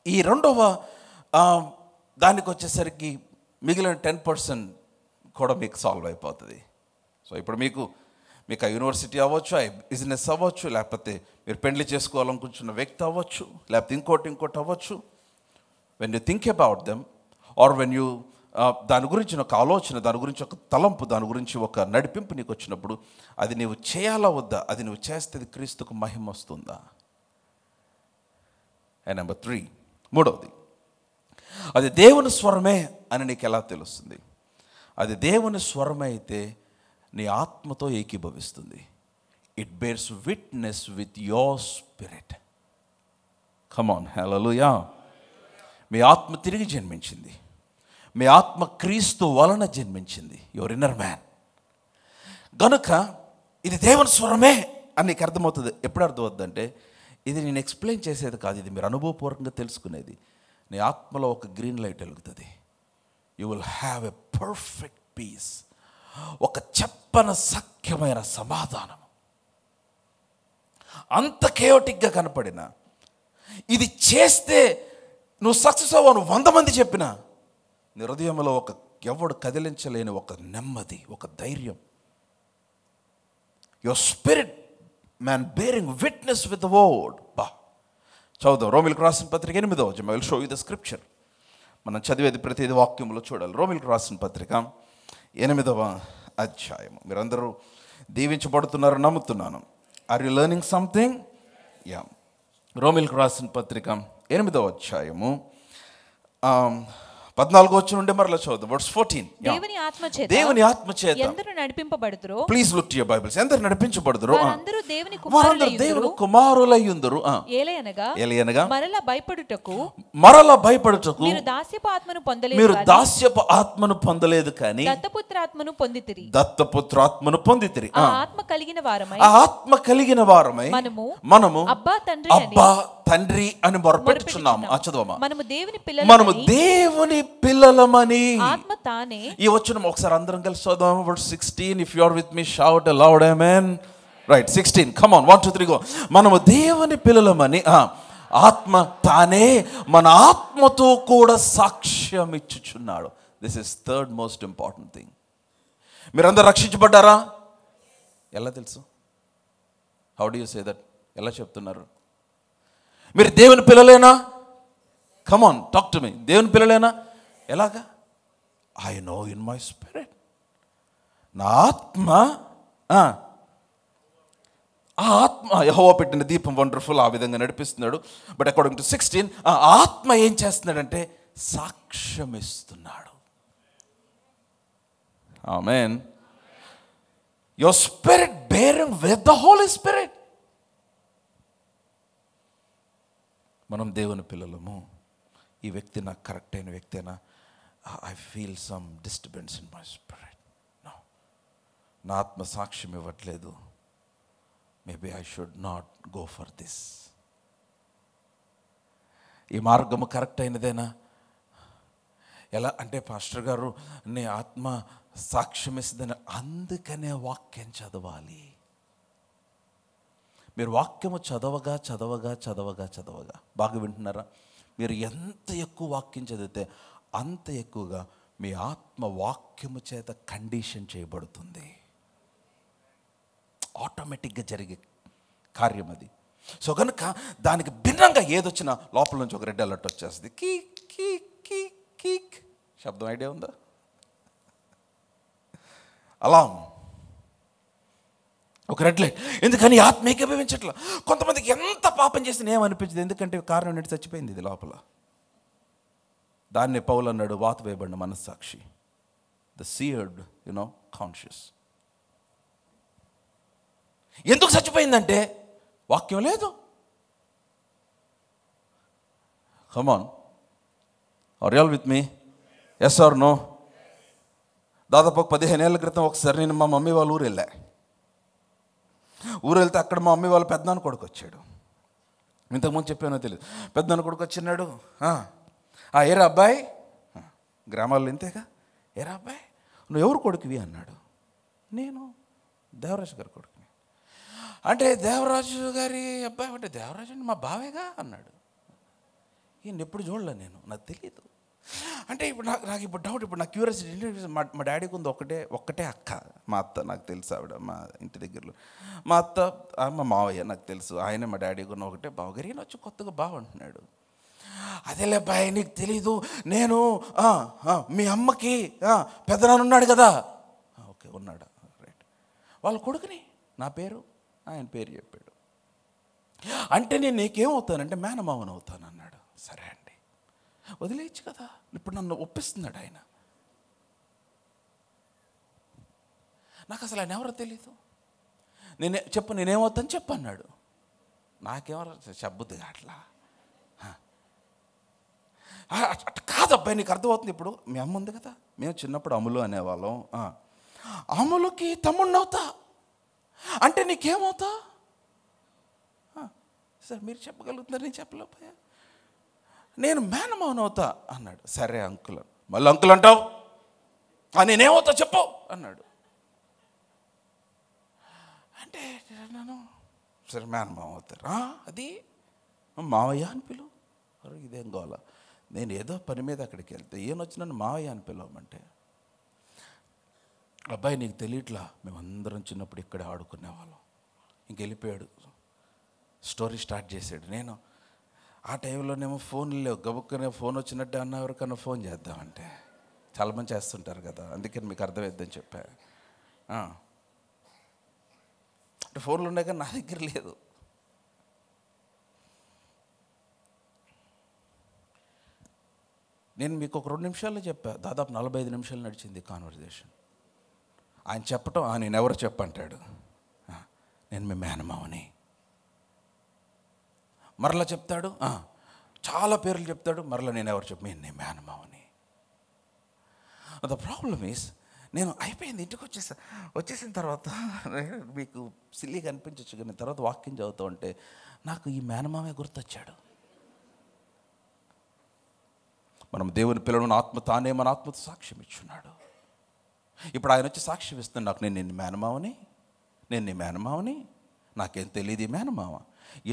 ఈ రెండవ దానికి వచ్చేసరికి మిగిలిన 10% కూడా మీకు సాల్వ్ అయిపోతుంది. సో ఇప్పుడు మీకు ఆ యూనివర్సిటీ అవ్వచ్చు, ఆ బిజినెస్ అవ్వచ్చు, లేకపోతే మీరు పెళ్లి చేసుకోవాలనుకుంటున్న వ్యక్తి అవ్వచ్చు, లేకపోతే ఇంకోటి అవ్వచ్చు. When you think about them or when you దాని గురించి ఒక ఆలోచన, దాని గురించి ఒక తలంపు, దాని గురించి ఒక నడిపింపు నీకు వచ్చినప్పుడు అది నీవు చేయాలా వద్దా? అది నువ్వు చేస్తే క్రీస్తుకు మహిమ వస్తుందా? అండ్ నెంబర్ 3, మూడవది, అది దేవుని స్వరమే అని నీకు ఎలా తెలుస్తుంది? అది దేవుని స్వరమే అయితే నీ ఆత్మతో ఏకీభవిస్తుంది. It bears witness with your spirit. Come on, హల్లెలూయా. మీ ఆత్మ తిరిగి జన్మించింది. మీ ఆత్మ క్రీస్తు వలన జన్మించింది, యువర్ ఇన్నర్ మ్యాన్. గనుక ఇది దేవుని స్వరమే అని నీకు అర్థమవుతుంది. ఎప్పుడు అర్థమవుతుందంటే, ఇది నేను ఎక్స్ప్లెయిన్ చేసేది కాదు, ఇది మీరు అనుభవపూర్వకంగా తెలుసుకునేది. నీ ఆత్మలో ఒక గ్రీన్ లైట్ వెలుగుతుంది. You will have a perfect peace, ఒక చెప్పన సఖ్యమైన సమాధానం. అంత కేయోటిక్గా కనపడిన ఇది చేస్తే నువ్వు సక్సెస్ అవ్వను 100 మంది చెప్పినా నీ హృదయంలో ఎవడు కదిలించలేని ఒక నెమ్మది, ఒక ధైర్యం. Your spirit man bearing witness with the word. చదువుదాం రోమిలకు రాసిన పత్రిక 8వ అధ్యాయం. I will show you the scripture. మనం చదివేది ప్రతిది వాక్యంలో చూడాలి. రోమిలకు రాసిన పత్రిక 8వ అధ్యాయము. మీరందరూ దీవించబడుతున్నారని నమ్ముతున్నాను. Are you learning something? Yeah. రోమిలకు రాసిన పత్రిక 8వ అధ్యాయము 14 వచ్చి నుండి మరలా చదువు. వర్స్ 14. దేవుని ఆత్మ చేత ఎందరు నడిపింపబడుదురో, please look to your Bibles, ఎందరు నడిపించబడుదురో వారందరూ దేవుని కుమారులయ్యుందురు. ఏలయనగా మరలా భయపడుటకు మీరు దాస్యపు ఆత్మను పొందలేదు కానీ దత్తపుత్రాత్మను పొందితిరి. ఆ ఆత్మ కలిగిన వారమై మనము అబ్బా తండ్రి అని మొరపెట్టుచున్నాము. చదవమా. మనము దేవుని పిల్లలమని ఆత్మ తానే. ఈ వచనం ఒకసారి అందరం కలిసి చదువుదాం. Verse 16. If you are with me shout aloud amen. Right, 16. Come on, 1 2 3 go. మనము దేవుని పిల్లలమని ఆత్మ తానే మన ఆత్మతో కూడా సాక్ష్యం ఇచ్చుచున్నాడు. This is third most important thing. మీరందరూ రక్షించబడ్డారా? ఎలా తెలుసు? How do you say that? ఎలా చెప్తున్నారు? మీరు దేవుని పిల్లలేనా? Come on, talk to me. దేవుని పిల్లలేనా? ఎలాగా? I know in my spirit. నా ఆత్మ, ఆ ఆత్మ యెహోవా పెట్టిన దీపం, వండర్ఫుల్, ఆ విధంగా నడిపిస్తున్నాడు. బట్ అకార్డింగ్ టు 16, ఆ ఆత్మ ఏం చేస్తున్నాడంటే సాక్ష్యం ఇస్తున్నాడు. Amen. Your spirit bearing with the Holi spirit. మనం దేవుని పిల్లలము. ఈ వ్యక్తి నాకు కరెక్ట్ అయిన వ్యక్తేనా? I feel some disturbance in my spirit. నా ఆత్మ సాక్ష్యం ఇవ్వట్లేదు. Maybe I should not go for this. ఈ మార్గము కరెక్ట్ అయినదేనా? ఎలా అంటే, పాస్టర్ గారు నీ ఆత్మ సాక్ష్యం ఇస్తుందని, అందుకనే వాక్యం చదవాలి. మీరు వాక్యము చదవగా బాగా వింటున్నారా? మీరు ఎంత ఎక్కువ వాక్యం చదివితే అంత ఎక్కువగా మీ ఆత్మ వాక్యము చేత కండిషన్ చేయబడుతుంది. ఆటోమేటిక్గా జరిగే కార్యం అది. సో కనుక దానికి భిన్నంగా ఏదొచ్చినా లోపల నుంచి ఒక రెడ్ అలర్ట్ వచ్చేస్తుంది. కీక్ కీక్ కీక్ కీక్ శబ్దం ఐడియా ఉందా? అలాం, ఒక రెడ్ లైట్. ఎందుకని ఆత్మ ఏకీభవించట్లా. కొంతమందికి ఎంత పాపం చేసినా ఏమనిపించదు. ఎందుకంటే కారణం ఏంటి? చచ్చిపోయింది ఇది లోపల. దాన్ని పౌలు అన్నాడు, వాత వేయబడిన మనస్సాక్షి, ద సీయర్డ్ కాన్షియస్. ఎందుకు చచ్చిపోయిందంటే వాక్యం లేదు. Come on, are you all with me? Yes or no? దాదాపు 15 ఏళ్ళ క్రితం ఒకసారి నేను మా మమ్మీ వాళ్ళ ఊరు వెళ్తే అక్కడ మా మమ్మీ వాళ్ళ పెద్దనాన్న కొడుకు వచ్చాడు. ఇంతకుముందు చెప్పానో తెలియదు. పెద్దనాన్న కొడుకు వచ్చినాడు. ఏరా అబ్బాయి, గ్రామాల్లో ఇంతేగా, ఏరా అబ్బాయి నువ్వు ఎవరు కొడుకువి అన్నాడు. నేను దేవరాజు గారి కొడుకుని. అంటే దేవరాజు గారి అబ్బాయి అంటే దేవరాజు అంటే మా బావేగా అన్నాడు. ఈయన ఎప్పుడు చూడలే నేను, నాకు తెలియదు. అంటే ఇప్పుడు నాకు ఇప్పుడు డౌట్, ఇప్పుడు నా క్యూరియాసిటీ. మా డాడీకి ఉంది ఒక్కటే అక్క, మా అత్త. నాకు తెలుసు, ఆవిడ మా ఇంటి దగ్గరలో. మా అత్త, మా మావయ్య నాకు తెలుసు. ఆయన మా డాడీకి ఉన్న ఒకటే బావగారు. ఈయన వచ్చి కొత్తగా బావ అంటున్నాడు. అదేలే బాయ్, నీకు తెలీదు, నేను మీ అమ్మకి పెద్దనాన్న ఉన్నాడు కదా. ఓకే, ఉన్నాడా? రైట్. వాళ్ళ కొడుకుని నా పేరు, ఆయన పేరు చెప్పాడు. అంటే నేను నీకేమవుతానంటే మేనమావన్ అవుతాను అన్నాడు. సరే అండి, వదిలేయచ్చు కదా. ఇప్పుడు నన్ను ఒప్పిస్తున్నాడు ఆయన. నాకు అసలు ఆయన ఎవరో తెలీదు. నేనేమవుతాను చెప్పు అన్నాడు. నాకెవరో చెప్పబుద్ధిగా అట్లా అట్లా కాదబ్బాయి, నీకు అర్థమవుతుంది. ఇప్పుడు మీ అమ్మ ఉంది కదా, మేము చిన్నప్పుడు అమ్ములు అనేవాళ్ళం. అమ్ములకి తమ్ముడిని అవుతా అంటే నీకేమవుతా? సార్ మీరు చెప్పగలుగుతున్నారు, నేను చెప్పలేకపోయా. నేను మేనమావన్ అవుతా అన్నాడు. సరే అంకుల్. మళ్ళీ అంకుల్ అంటావు, నేనేమవుతా చెప్పు అన్నాడు. అంటే నేను సరే మేనమావ అవుతారు. అది మావయ్య అని పిలువు. ఇదేం గోల. నేను ఏదో పని మీద అక్కడికి వెళ్తే ఈయన వచ్చి నన్ను మావయ్య అని పిలవమంటే, అబ్బాయి నీకు తెలియట్లా, మేమందరం చిన్నప్పుడు ఇక్కడే ఆడుకునేవాళ్ళం. ఇంకెళ్ళిపోయాడు, స్టోరీ స్టార్ట్ చేశాడు. నేను ఆ టైంలోనేమో ఫోన్లు లేవు. గబుక్కనే ఫోన్ వచ్చినట్టు అన్న ఎవరికన్నా ఫోన్ చేద్దామంటే చాలామంది చేస్తుంటారు కదా, అందుకని మీకు అర్థమవుద్దని చెప్పా. అంటే ఫోన్లు ఉన్నాయి కానీ నా దగ్గర లేదు. నేను మీకు ఒక 2 నిమిషాల్లో చెప్పా, దాదాపు 45 నిమిషాలు నడిచింది కాన్వర్జేషన్. ఆయన చెప్పటం, నేను ఎవరు చెప్పంటాడు, నేను మీ మేనమావని. మరలా చెప్తాడు, చాలా పేర్లు చెప్తాడు, మరలా నేను ఎవరు చెప్పు, నేను నీ మేనమావని. ద ప్రాబ్లమ్ ఈస్, నేను అయిపోయింది, ఇంటికి వచ్చేసిన తర్వాత మీకు సిల్లీగా అనిపించచ్చు, కానీ తర్వాత వాక్యం చదువుతూ ఉంటే నాకు ఈ మేనమామే గుర్తొచ్చాడు. మనం దేవుని పిల్లలను ఆత్మ తానే మన ఆత్మతో సాక్ష్యం ఇచ్చున్నాడు. ఇప్పుడు ఆయన వచ్చి సాక్ష్యం ఇస్తున్నాడు, నాకు నేను నీ మేనమావని, నాకేం తెలియదు ఈ మేనమావ.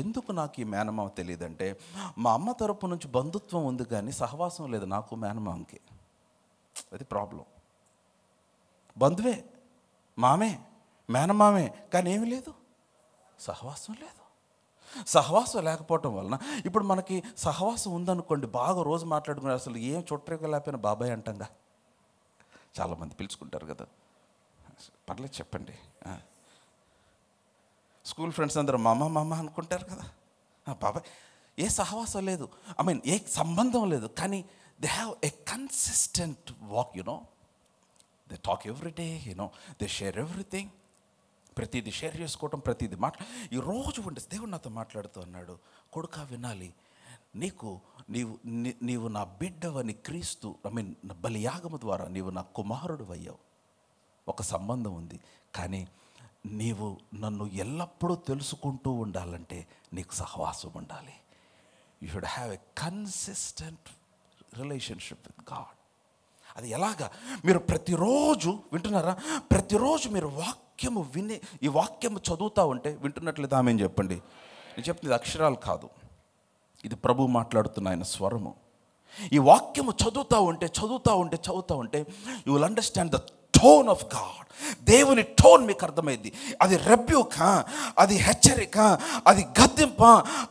ఎందుకు నాకు ఈ మేనమావ తెలియదంటే, మా అమ్మ తరపు నుంచి బంధుత్వం ఉంది కానీ సహవాసం లేదు నాకు మేనమావకి. అది ప్రాబ్లం. బంధువే, మామే, మేనమామే, కానీ ఏమీ లేదు, సహవాసం లేదు. సహవాసం లేకపోవటం వలన ఇప్పుడు మనకి సహవాసం ఉందనుకోండి, బాగా రోజు మాట్లాడుకునే, అసలు ఏం చుట్టరిక లేకపోయినా బాబాయ్ అంటంగా. చాలామంది పిలుచుకుంటారు కదా, పర్లేదు చెప్పండి. స్కూల్ ఫ్రెండ్స్ అందరూ మామ అనుకుంటారు కదా, బాబాయ్. ఏ సహవాసం లేదు, ఏ సంబంధం లేదు, కానీ they have a consistent walk, they talk every day, they share everything. ప్రతిదీ షేర్ చేసుకోవటం, ప్రతిదీ ఈ రోజు ఉండే దేవుడు నాతో మాట్లాడుతూ అన్నాడు, కొడుకా వినాలి, నీవు నా బిడ్డవని క్రీస్తు బలియాగము ద్వారా నీవు నా కుమారుడు అయ్యావు. ఒక సంబంధం ఉంది, కానీ నీవు నన్ను ఎల్లప్పుడూ తెలుసుకుంటూ ఉండాలంటే నీకు సహవాసం ఉండాలి. You should have a consistent relationship with God. అది ఎలాగా? మీరు ప్రతిరోజు వింటున్నారా? ప్రతిరోజు మీరు వాక్యము విని, ఈ వాక్యము చదువుతూ ఉంటే, వింటున్నట్లయితే ఆమె చెప్పండి, నేను చెప్తుంది అక్షరాలు కాదు, ఇది ప్రభు మాట్లాడుతున్న ఆయన స్వరము. ఈ వాక్యము చదువుతూ ఉంటే you will understand the tone of God. దేవుని టోన్ మీకు అర్థమైంది. అది రెబ్యూక్, అది హెచ్చరిక, అది గద్దింప,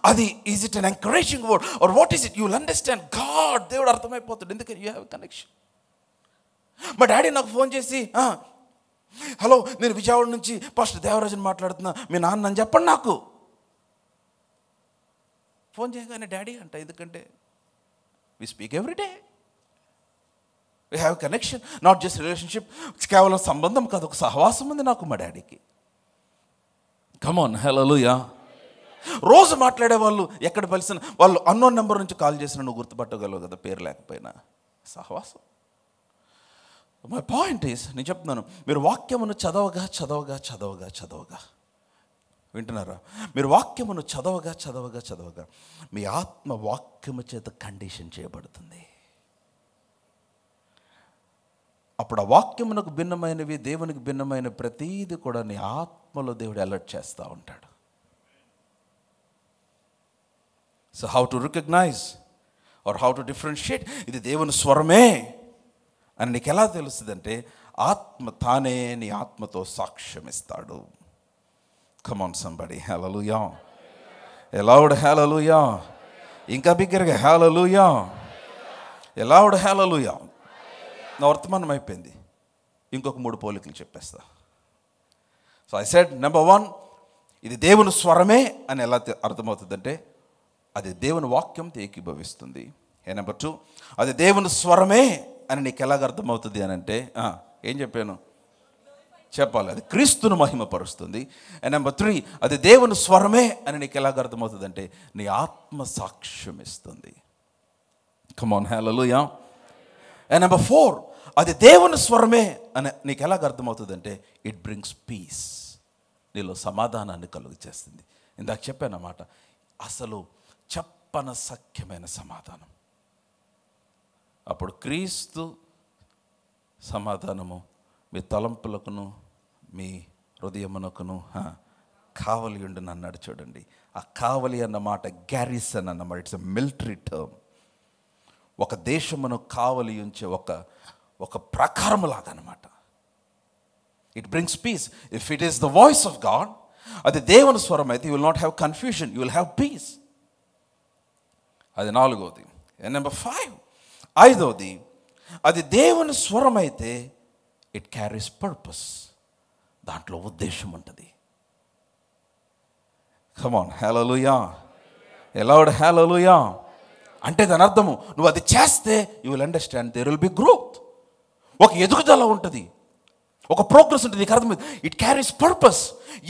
అది is it an encouraging word or what is it? You will understand God. దేవుడు అర్థమైపోతాడు, ఎందుకని యూ హ్యావ్ కనెక్షన్. మా డాడీ నాకు ఫోన్ చేసి, హలో, నేను విజయవాడ నుంచి పాస్టర్ దేవరాజన్ మాట్లాడుతున్నా, మీ నాన్న అని చెప్పండి నాకు. ఫోన్ చేయగానే డాడీ అంట, ఎందుకంటే we speak every day, we have connection, not just relationship. కేవలం సంబంధం కాదు, ఒక సహవాసం ఉంది నాకు మా డాడీకి. కమాన్, హల్లెలూయా. రోజు మాట్లాడే వాళ్ళు, ఎక్కడ కలిసిన వాళ్ళు అన్నోన్ నెంబర్ నుంచి కాల్ చేసిన నువ్వు గుర్తుపట్టగలవు కదా, పేరు లేకపోయినా. సహవాసం. మై పాయింట్ ఈస్, నేను చెప్తున్నాను, మీరు వాక్యమును చదవగా వింటున్నారా? మీరు వాక్యమును చదవగా మీ ఆత్మ వాక్యము చేత కండిషన్ చేయబడుతుంది. అప్పుడు ఆ వాక్యమునకు భిన్నమైనవి, దేవునికి భిన్నమైన ప్రతీది కూడా నీ ఆత్మలో దేవుడు అలర్ట్ చేస్తూ ఉంటాడు. So how to recognize or how to differentiate, ఇది దేవుని స్వరమే అని నీకు ఎలా తెలుస్తుందంటే, ఆత్మ తానే నీ ఆత్మతో సాక్ష్యం ఇస్తాడు. కమ్ ఆన్ సంబడి, హల్లెలూయా. ఎలౌడ్ హల్లెలూయా. ఇంకా బిగ్గరగా హల్లెలూయా. ఎలౌడ్ హల్లెలూయా. నా వర్తమానం అయిపోయింది, ఇంకొక 3 పోలికలు చెప్పేస్తా. సో ఐ సెడ్, నెంబర్ 1, ఇది దేవుని స్వరమే అని ఎలా అర్థమవుతుందంటే, అది దేవుని వాక్యంతో ఏకీభవిస్తుంది. నెంబర్ 2, అది దేవుని స్వరమే అని నీకు ఎలాగ అర్థమవుతుంది అని అంటే, ఏం చెప్పాను చెప్పాలి, అది క్రీస్తును మహిమపరుస్తుంది. నెంబర్ 3, అది దేవుని స్వరమే అని నీకు ఎలాగ అర్థమవుతుంది అంటే, నీ ఆత్మ సాక్ష్యం ఇస్తుంది. Come on, hallelujah. నెంబర్ 4, అది దేవుని స్వరమే అని నీకు ఎలాగ అర్థమవుతుంది అంటే, ఇట్ బ్రింగ్స్ పీస్, నీలో సమాధానాన్ని కలుగు చేస్తుంది. ఇందాక చెప్పాను అన్నమాట, అసలు చెప్పనసఖ్యమైన సమాధానం. అప్పుడు క్రీస్తు సమాధానము మీ తలంపులకును మీ హృదయమునకును కావలి ఉండును అన్నాడు. చూడండి, ఆ కావలి అన్న మాట గ్యారిసన్ అన్నమాట. It's a military term. ఒక దేశమును కావలి ఉంచే ఒక ప్రకారం లాగా అనమాట. It brings peace. If it is the voice of God, అది దేవుని స్వరం అయితే, you will not have confusion, you will have peace. అది 4వది. నెంబర్ 5, 5వది, అది దేవుని స్వరం అయితే ఇట్ క్యారీస్ పర్పస్, దాంట్లో ఉద్దేశం ఉంటుంది. Come on, hallelujah. Aloud hallelujah. అంటే దాని అర్థము నువ్వు అది చేస్తే you will understand there will be growth. ఒక ఎదుగుదల ఉంటుంది, ఒక ప్రోగ్రెస్ ఉంటుంది. నీకు అర్థమైంది, ఇట్ క్యారీస్ పర్పస్.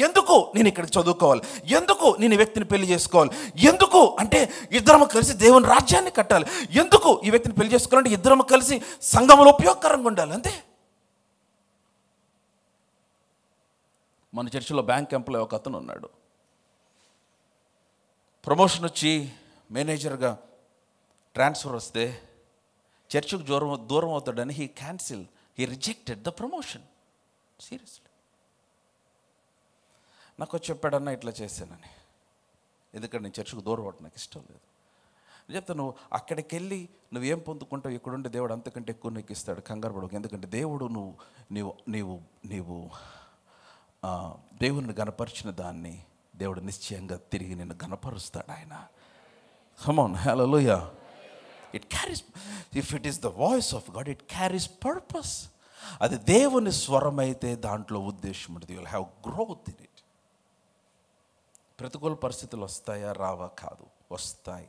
ఎందుకు నేను ఇక్కడ చదువుకోవాలి, ఎందుకు నేను ఈ వ్యక్తిని పెళ్లి చేసుకోవాలి, ఎందుకు అంటే ఇద్దరము కలిసి దేవుని రాజ్యాన్ని కట్టాలి, ఎందుకు ఈ వ్యక్తిని పెళ్లి చేసుకోవాలంటే ఇద్దరము కలిసి సంఘంలో ఉపయోగకరంగా ఉండాలి, అంతే. మన చర్చిలో బ్యాంక్ ఎంప్లాయ్ ఒక అతను ఉన్నాడు. ప్రమోషన్ వచ్చి మేనేజర్గా ట్రాన్స్ఫర్ వస్తే చర్చికి దూరం అవుతాడని he rejected the promotion. Seriously నాకు వచ్చి చెప్పాడన్నా ఇట్లా చేశానని. ఎందుకంటే నేను చర్చికి దూరం అవడం నాకు ఇష్టం లేదు. నేను చెప్తాను, నువ్వు అక్కడికి వెళ్ళి నువ్వేం పొందుకుంటావు, ఇక్కడుంటే దేవుడు అంతకంటే ఎక్కువ నీకు ఇస్తాడు. కంగారు పడకు. ఎందుకంటే దేవుడు నీవు దేవుణ్ణి గణపరిచిన దాన్ని దేవుడు నిశ్చయంగా తిరిగి నిన్ను గణపరుస్తాడు ఆయన. Come on, hallelujah. It carries, if it is the voice of God, it carries purpose. అది దేవుని స్వరం అయితే దాంట్లో ఉద్దేశం ఉంటుంది. You will have growth in it. ప్రతికూల పరిస్థితులు వస్తాయా రావా కాదు, వస్తాయి.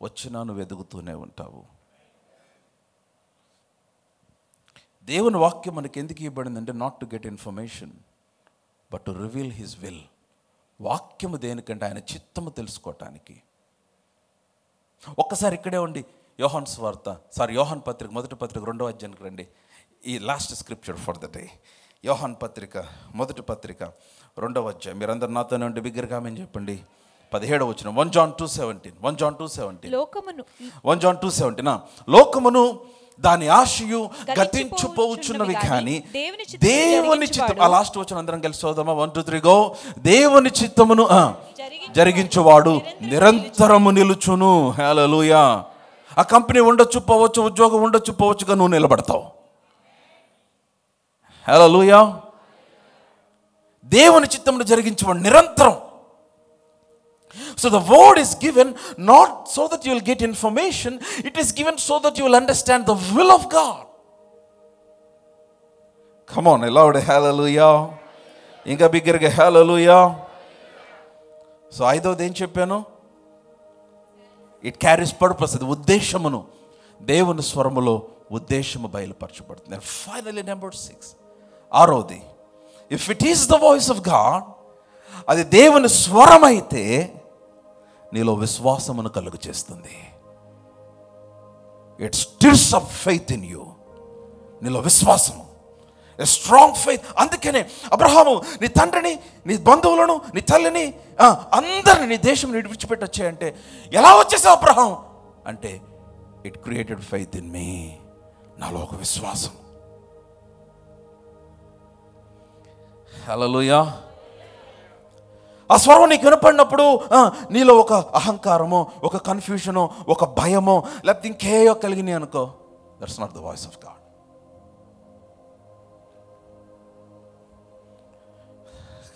వచ్చినా నువ్వు ఎదుగుతూనే ఉంటావు. దేవుని వాక్యం మనకి ఎందుకు ఇవ్వబడిందంటే not to get information but to reveal his will. వాక్యము దేనికంటే ఆయన చిత్తము తెలుసుకోవటానికి. ఒక్కసారి ఇక్కడే ఉండి యోహాన్ పత్రిక మొదటి పత్రిక 2వ అధ్యాయానికి రండి. ఈ last scripture for the day. యోహాన్ పత్రిక మొదటి పత్రిక 2వ అధ్యాయం. మీరందరూ నాతోనే ఉండి బిగ్గరగా ఆమేన్ చెప్పండి. 17వ వచనం, 1 John 2:17. 1 John 2:17. 1 John 2:17. లోకమును దాని ఆశయు గతించిపోవచ్చున్నవి కానీ దేవుని చిత్తం. ఆ లాస్ట్ వచనం అందరం కలిసి చదువుదామా? 1 2 3 గో. దేవుని చిత్తమును జరిగించువాడు నిరంతరము నిలుచును. హల్లెలూయా. ఆ కంపెనీ ఉండొచ్చు పోవచ్చు, ఉద్యోగం ఉండొచ్చు పోవచ్చుగా, నువ్వు నిలబడతావు. హల్లెలూయా. దేవుని చిత్తమును జరిగించువాడు నిరంతరం. So the word is given not so that you will get information, it is given so that you will understand the will of God. Come on, loud hallelujah. Inga biggerga hallelujah. So ఐదవది ఏం చెప్పాను? It carries purpose. అది ఉద్దేశమును, దేవుని స్వరములో ఉద్దేశము బయలుపరచబడుతుంది. And finally number 6, ఆరోది, if it is the voice of God, అది దేవుని స్వరం అయితే నీలో విశ్వాసమును కలుగు చేస్తుంది. It stirs up faith in you. నీలో విశ్వాసము, ఎ స్ట్రాంగ్ ఫెయిత్. అందుకనే అబ్రహాము నీ తండ్రిని, నీ బంధువులను, నీ తల్లిని, అందరిని నీ దేశం విడిచిపెట్టి వచ్చాయంటే ఎలా వచ్చేసావు అబ్రహాం అంటే it created faith in me. నాలో ఒక విశ్వాసం. హల్లెలూయా. ఆ స్వరం నీకు వినపడినప్పుడు నీలో ఒక అహంకారమో, ఒక కన్ఫ్యూషనో, ఒక భయమో, లేకపోతే ఇంకేయో కలిగినాయి అనుకో, that's not the voice of God.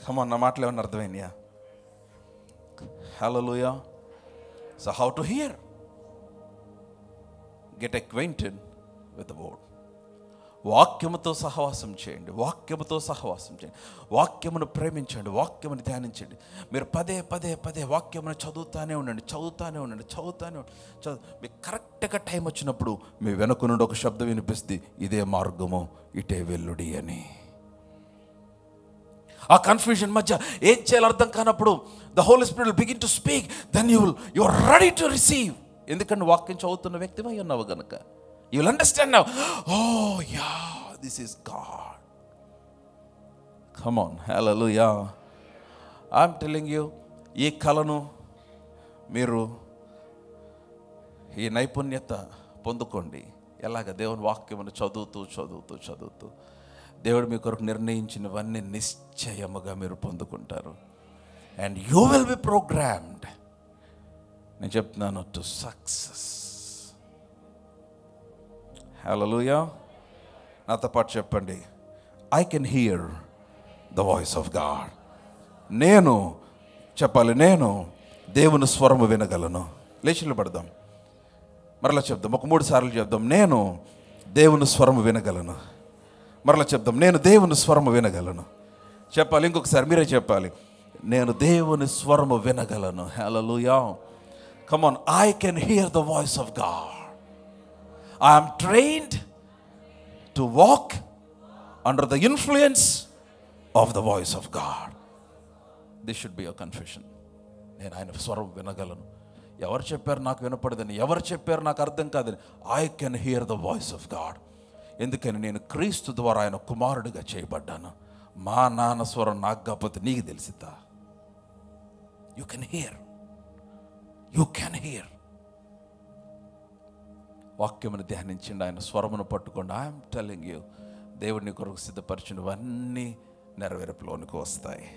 Come on, నా మాటలు ఏమన్నా అర్థమైనాయా? హల్లెలూయా. So how to hear? Get acquainted with the word. వాక్యముతో సహవాసం చేయండి, వాక్యముతో సహవాసం చేయండి, వాక్యమును ప్రేమించండి, వాక్యమును ధ్యానించండి. మీరు పదే పదే పదే వాక్యమును చదువుతానే ఉండండి. మీకు కరెక్ట్గా టైం వచ్చినప్పుడు మీ వెనుక నుండి ఒక శబ్దం వినిపిస్తుంది, ఇదే మార్గము, ఇటే వెల్లుడి అని. ఆ కన్ఫ్యూజన్ మధ్య ఏం చేయాలో అర్థం కానప్పుడు the Holi Spirit will begin to speak, then you are ready to receive. ఎందుకంటే వాక్యం చదువుతున్న వ్యక్తివై ఉన్నావు కనుక. You will understand now. Oh yeah, this is God. Come on, hallelujah. I'm telling you, ఈ కళను మీరు ఈ నైపుణ్యత పొందుకోండి. ఎలాగ? దేవుని వాక్యమును చదువుతూ దేవుడు మీ కొరకు నిర్ణయించినవన్నీ నిశ్చయముగా మీరు పొందుకుంటారు. And you will be programmed. నేను చెప్తున్నాను, to success. హల్లెలూయా. నాతో పాటు చెప్పండి, I can hear the voice of God. నేను దేవుని స్వరము వినగలను. లేచిలు పడదాం, మరలా చెప్దాం, ఒక 3 సార్లు చెప్దాం. నేను దేవుని స్వరము వినగలను. మరలా చెప్దాం, నేను దేవుని స్వరము వినగలను. చెప్పాలి, ఇంకొకసారి మీరే చెప్పాలి, నేను దేవుని స్వరము వినగలను. హల్లెలూయా. Come on, I can hear the voice of God. I am trained to walk under the influence of the voice of God. This should be a confession. నేను ఆయన స్వరం వినగలను. ఎవరు చెప్పారు నాకు వినపడదని, ఎవరు చెప్పారు నాకు అర్థం కాదని, I can hear the voice of God. ఎందుకని నేను క్రీస్తు ద్వారా ఆయన కుమారుడిగా చేయబడ్డాను. మా నాన్న స్వరం నాకు కాకపోతే నీకు తెలిసిద్దా? You can hear, you can hear. వాక్యమును ధ్యానించండి, ఆయన స్వరమును పట్టుకోండి. ఐఎమ్ టెల్లింగ్ యూ, దేవుడిని కొరకు సిద్ధపరిచినవన్నీ నెరవేర్పులోనికి వస్తాయి.